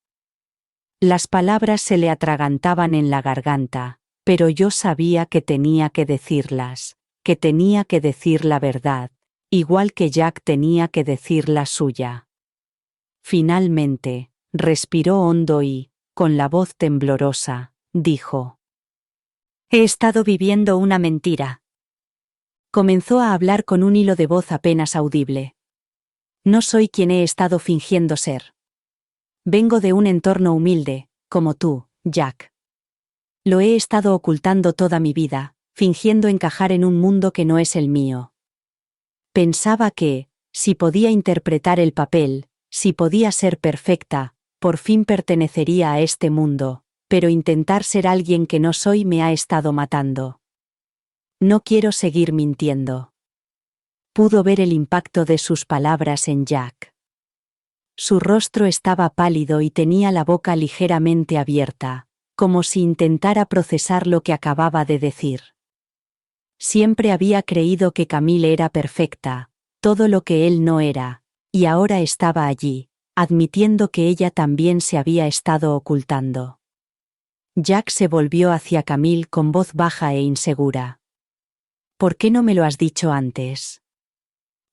Las palabras se le atragantaban en la garganta, pero yo sabía que tenía que decirlas, que tenía que decir la verdad, igual que Jack tenía que decir la suya. Finalmente, respiró hondo y, con la voz temblorosa, dijo: «He estado viviendo una mentira». Comenzó a hablar con un hilo de voz apenas audible. «No soy quien he estado fingiendo ser. Vengo de un entorno humilde, como tú, Jack. Lo he estado ocultando toda mi vida, fingiendo encajar en un mundo que no es el mío. Pensaba que, si podía interpretar el papel, si podía ser perfecta, por fin pertenecería a este mundo, pero intentar ser alguien que no soy me ha estado matando. No quiero seguir mintiendo». Pudo ver el impacto de sus palabras en Jack. Su rostro estaba pálido y tenía la boca ligeramente abierta, como si intentara procesar lo que acababa de decir. Siempre había creído que Camille era perfecta, todo lo que él no era, y ahora estaba allí, admitiendo que ella también se había estado ocultando. Jack se volvió hacia Camille con voz baja e insegura. «¿Por qué no me lo has dicho antes?»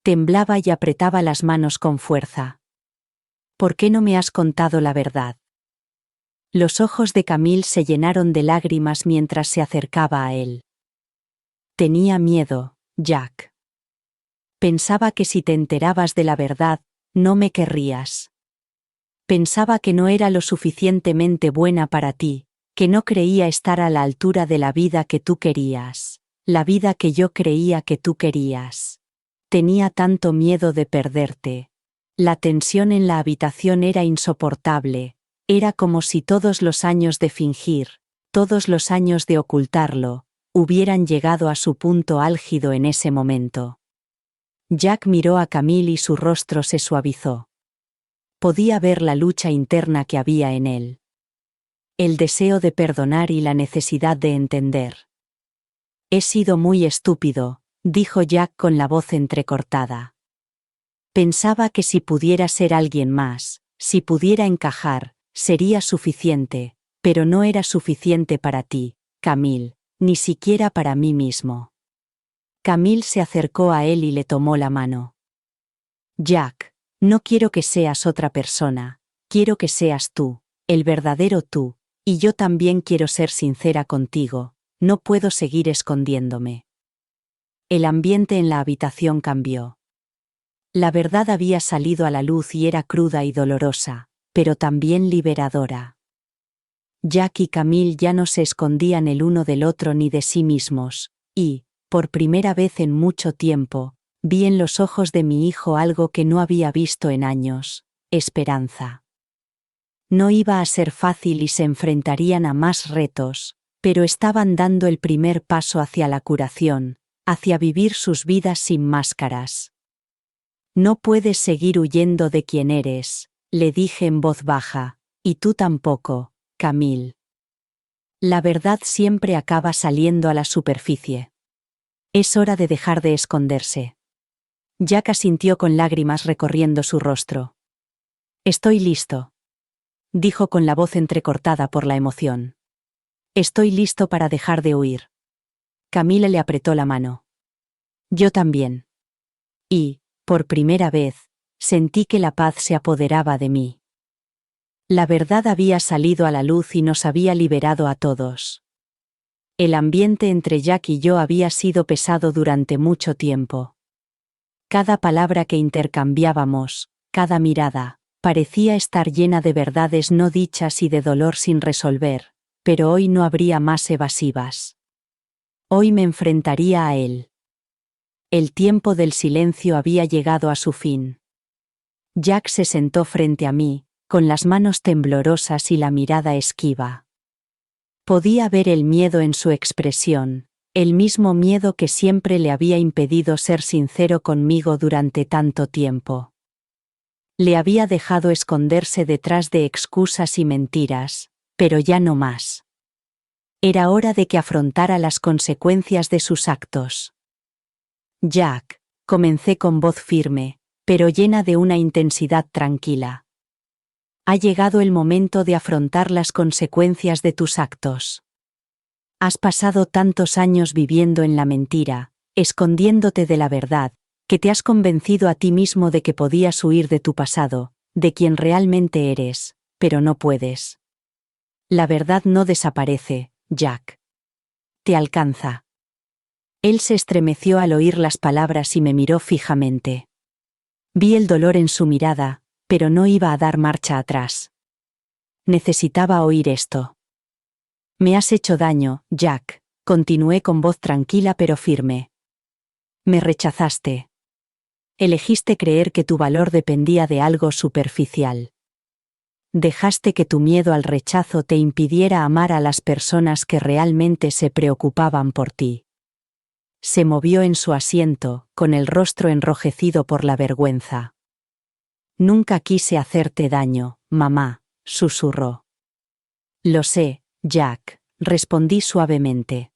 Temblaba y apretaba las manos con fuerza. «¿Por qué no me has contado la verdad?» Los ojos de Camille se llenaron de lágrimas mientras se acercaba a él. «Tenía miedo, Jack. Pensaba que si te enterabas de la verdad, no me querrías. Pensaba que no era lo suficientemente buena para ti, que no creía estar a la altura de la vida que tú querías, la vida que yo creía que tú querías. Tenía tanto miedo de perderte». La tensión en la habitación era insoportable, era como si todos los años de fingir, todos los años de ocultarlo, hubieran llegado a su punto álgido en ese momento. Jack miró a Camille y su rostro se suavizó. Podía ver la lucha interna que había en él. El deseo de perdonar y la necesidad de entender. «He sido muy estúpido», dijo Jack con la voz entrecortada. «Pensaba que si pudiera ser alguien más, si pudiera encajar, sería suficiente, pero no era suficiente para ti, Camille, ni siquiera para mí mismo». Camille se acercó a él y le tomó la mano. «Jack, no quiero que seas otra persona, quiero que seas tú, el verdadero tú, y yo también quiero ser sincera contigo, no puedo seguir escondiéndome». El ambiente en la habitación cambió. La verdad había salido a la luz y era cruda y dolorosa, pero también liberadora. Jack y Camille ya no se escondían el uno del otro ni de sí mismos, y, por primera vez en mucho tiempo, vi en los ojos de mi hijo algo que no había visto en años: esperanza. No iba a ser fácil y se enfrentarían a más retos, pero estaban dando el primer paso hacia la curación, hacia vivir sus vidas sin máscaras. «No puedes seguir huyendo de quien eres», le dije en voz baja, «y tú tampoco, Camille. La verdad siempre acaba saliendo a la superficie. Es hora de dejar de esconderse». Jack asintió con lágrimas recorriendo su rostro. «Estoy listo», dijo con la voz entrecortada por la emoción. «Estoy listo para dejar de huir». Camille le apretó la mano. «Yo también». Y, por primera vez, sentí que la paz se apoderaba de mí. La verdad había salido a la luz y nos había liberado a todos. El ambiente entre Jack y yo había sido pesado durante mucho tiempo. Cada palabra que intercambiábamos, cada mirada, parecía estar llena de verdades no dichas y de dolor sin resolver, pero hoy no habría más evasivas. Hoy me enfrentaría a él. El tiempo del silencio había llegado a su fin. Jack se sentó frente a mí, con las manos temblorosas y la mirada esquiva. Podía ver el miedo en su expresión, el mismo miedo que siempre le había impedido ser sincero conmigo durante tanto tiempo. Le había dejado esconderse detrás de excusas y mentiras, pero ya no más. Era hora de que afrontara las consecuencias de sus actos. Jack, comencé con voz firme, pero llena de una intensidad tranquila. Ha llegado el momento de afrontar las consecuencias de tus actos. Has pasado tantos años viviendo en la mentira, escondiéndote de la verdad, que te has convencido a ti mismo de que podías huir de tu pasado, de quien realmente eres, pero no puedes. La verdad no desaparece, Jack. Te alcanza. Él se estremeció al oír las palabras y me miró fijamente. Vi el dolor en su mirada, pero no iba a dar marcha atrás. Necesitaba oír esto. Me has hecho daño, Jack, continué con voz tranquila pero firme. Me rechazaste. Elegiste creer que tu valor dependía de algo superficial. Dejaste que tu miedo al rechazo te impidiera amar a las personas que realmente se preocupaban por ti. Se movió en su asiento, con el rostro enrojecido por la vergüenza. Nunca quise hacerte daño, mamá, susurró. Lo sé, Jack, respondí suavemente.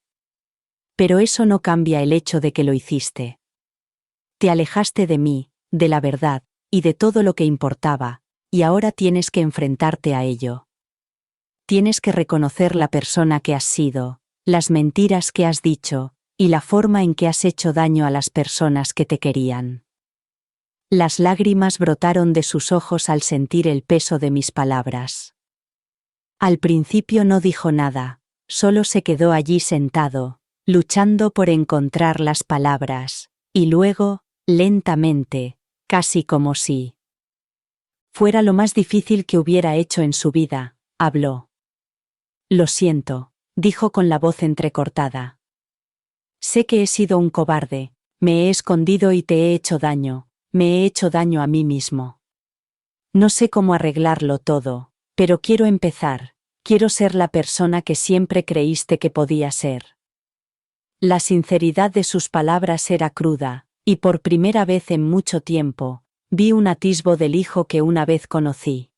Pero eso no cambia el hecho de que lo hiciste. Te alejaste de mí, de la verdad, y de todo lo que importaba, y ahora tienes que enfrentarte a ello. Tienes que reconocer la persona que has sido, las mentiras que has dicho, y la forma en que has hecho daño a las personas que te querían. Las lágrimas brotaron de sus ojos al sentir el peso de mis palabras. Al principio no dijo nada, solo se quedó allí sentado, luchando por encontrar las palabras, y luego, lentamente, casi como si fuera lo más difícil que hubiera hecho en su vida, habló. Lo siento, dijo con la voz entrecortada. Sé que he sido un cobarde, me he escondido y te he hecho daño, me he hecho daño a mí mismo. No sé cómo arreglarlo todo, pero quiero empezar, quiero ser la persona que siempre creíste que podía ser. La sinceridad de sus palabras era cruda, y por primera vez en mucho tiempo, vi un atisbo del hijo que una vez conocí.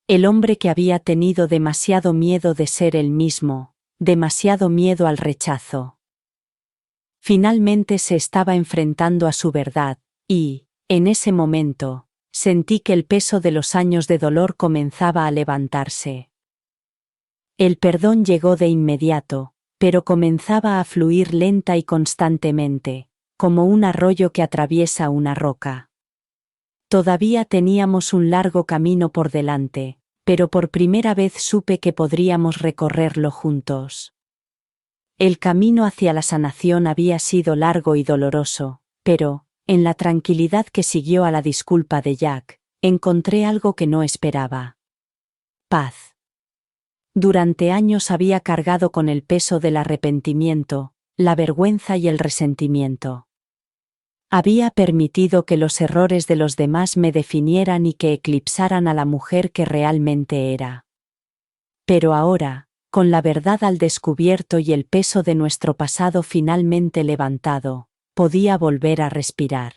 El hombre que había tenido demasiado miedo de ser él mismo, demasiado miedo al rechazo. Finalmente se estaba enfrentando a su verdad, y, en ese momento, sentí que el peso de los años de dolor comenzaba a levantarse. El perdón llegó de inmediato, pero comenzaba a fluir lenta y constantemente, como un arroyo que atraviesa una roca. Todavía teníamos un largo camino por delante, pero por primera vez supe que podríamos recorrerlo juntos. El camino hacia la sanación había sido largo y doloroso, pero, en la tranquilidad que siguió a la disculpa de Jack, encontré algo que no esperaba. Paz. Durante años había cargado con el peso del arrepentimiento, la vergüenza y el resentimiento. Había permitido que los errores de los demás me definieran y que eclipsaran a la mujer que realmente era. Pero ahora, con la verdad al descubierto y el peso de nuestro pasado finalmente levantado, podía volver a respirar.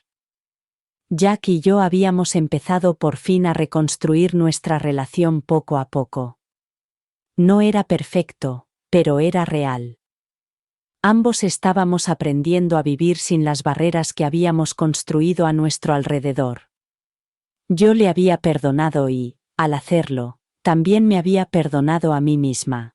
Jack y yo habíamos empezado por fin a reconstruir nuestra relación poco a poco. No era perfecto, pero era real. Ambos estábamos aprendiendo a vivir sin las barreras que habíamos construido a nuestro alrededor. Yo le había perdonado y, al hacerlo, también me había perdonado a mí misma.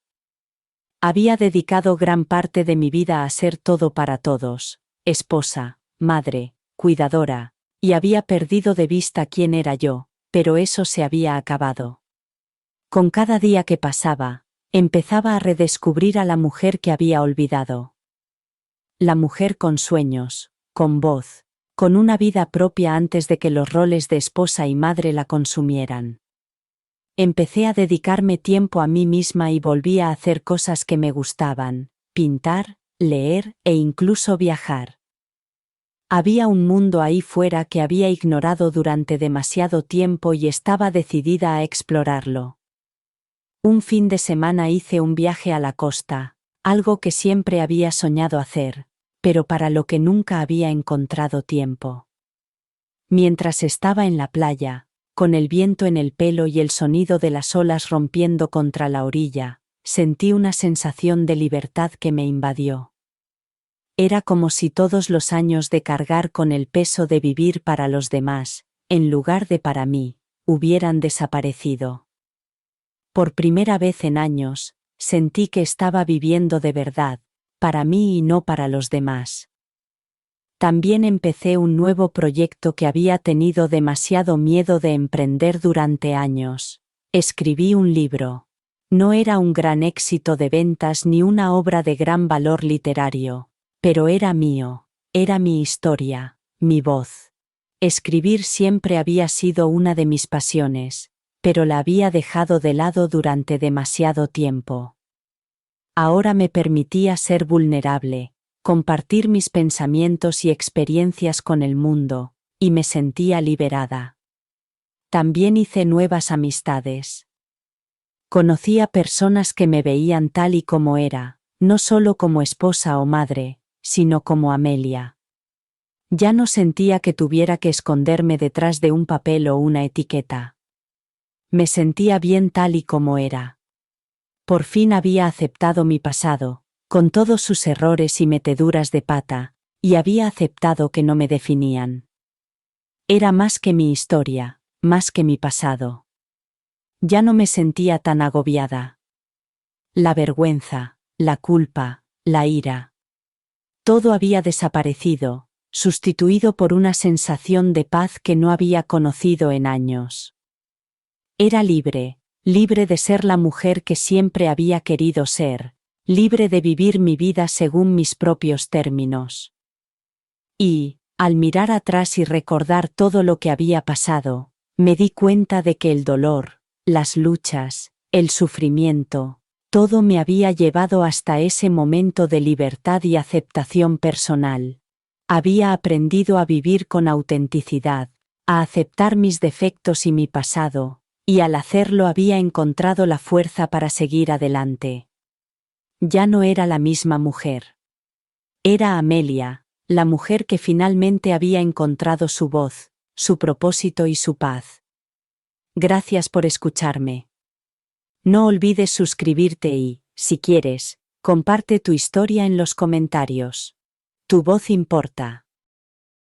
Había dedicado gran parte de mi vida a ser todo para todos, esposa, madre, cuidadora, y había perdido de vista quién era yo, pero eso se había acabado. Con cada día que pasaba, empezaba a redescubrir a la mujer que había olvidado. La mujer con sueños, con voz, con una vida propia antes de que los roles de esposa y madre la consumieran. Empecé a dedicarme tiempo a mí misma y volví a hacer cosas que me gustaban: pintar, leer e incluso viajar. Había un mundo ahí fuera que había ignorado durante demasiado tiempo y estaba decidida a explorarlo. Un fin de semana hice un viaje a la costa, algo que siempre había soñado hacer, pero para lo que nunca había encontrado tiempo. Mientras estaba en la playa, con el viento en el pelo y el sonido de las olas rompiendo contra la orilla, sentí una sensación de libertad que me invadió. Era como si todos los años de cargar con el peso de vivir para los demás, en lugar de para mí, hubieran desaparecido. Por primera vez en años, sentí que estaba viviendo de verdad, para mí y no para los demás. También empecé un nuevo proyecto que había tenido demasiado miedo de emprender durante años. Escribí un libro. No era un gran éxito de ventas ni una obra de gran valor literario, pero era mío, era mi historia, mi voz. Escribir siempre había sido una de mis pasiones, pero la había dejado de lado durante demasiado tiempo. Ahora me permitía ser vulnerable, compartir mis pensamientos y experiencias con el mundo, y me sentía liberada. También hice nuevas amistades. Conocí a personas que me veían tal y como era, no solo como esposa o madre, sino como Amelia. Ya no sentía que tuviera que esconderme detrás de un papel o una etiqueta. Me sentía bien tal y como era. Por fin había aceptado mi pasado, con todos sus errores y meteduras de pata, y había aceptado que no me definían. Era más que mi historia, más que mi pasado. Ya no me sentía tan agobiada. La vergüenza, la culpa, la ira. Todo había desaparecido, sustituido por una sensación de paz que no había conocido en años. Era libre, libre de ser la mujer que siempre había querido ser, libre de vivir mi vida según mis propios términos. Y, al mirar atrás y recordar todo lo que había pasado, me di cuenta de que el dolor, las luchas, el sufrimiento, todo me había llevado hasta ese momento de libertad y aceptación personal. Había aprendido a vivir con autenticidad, a aceptar mis defectos y mi pasado, y al hacerlo había encontrado la fuerza para seguir adelante. Ya no era la misma mujer. Era Amelia, la mujer que finalmente había encontrado su voz, su propósito y su paz. Gracias por escucharme. No olvides suscribirte y, si quieres, comparte tu historia en los comentarios. Tu voz importa.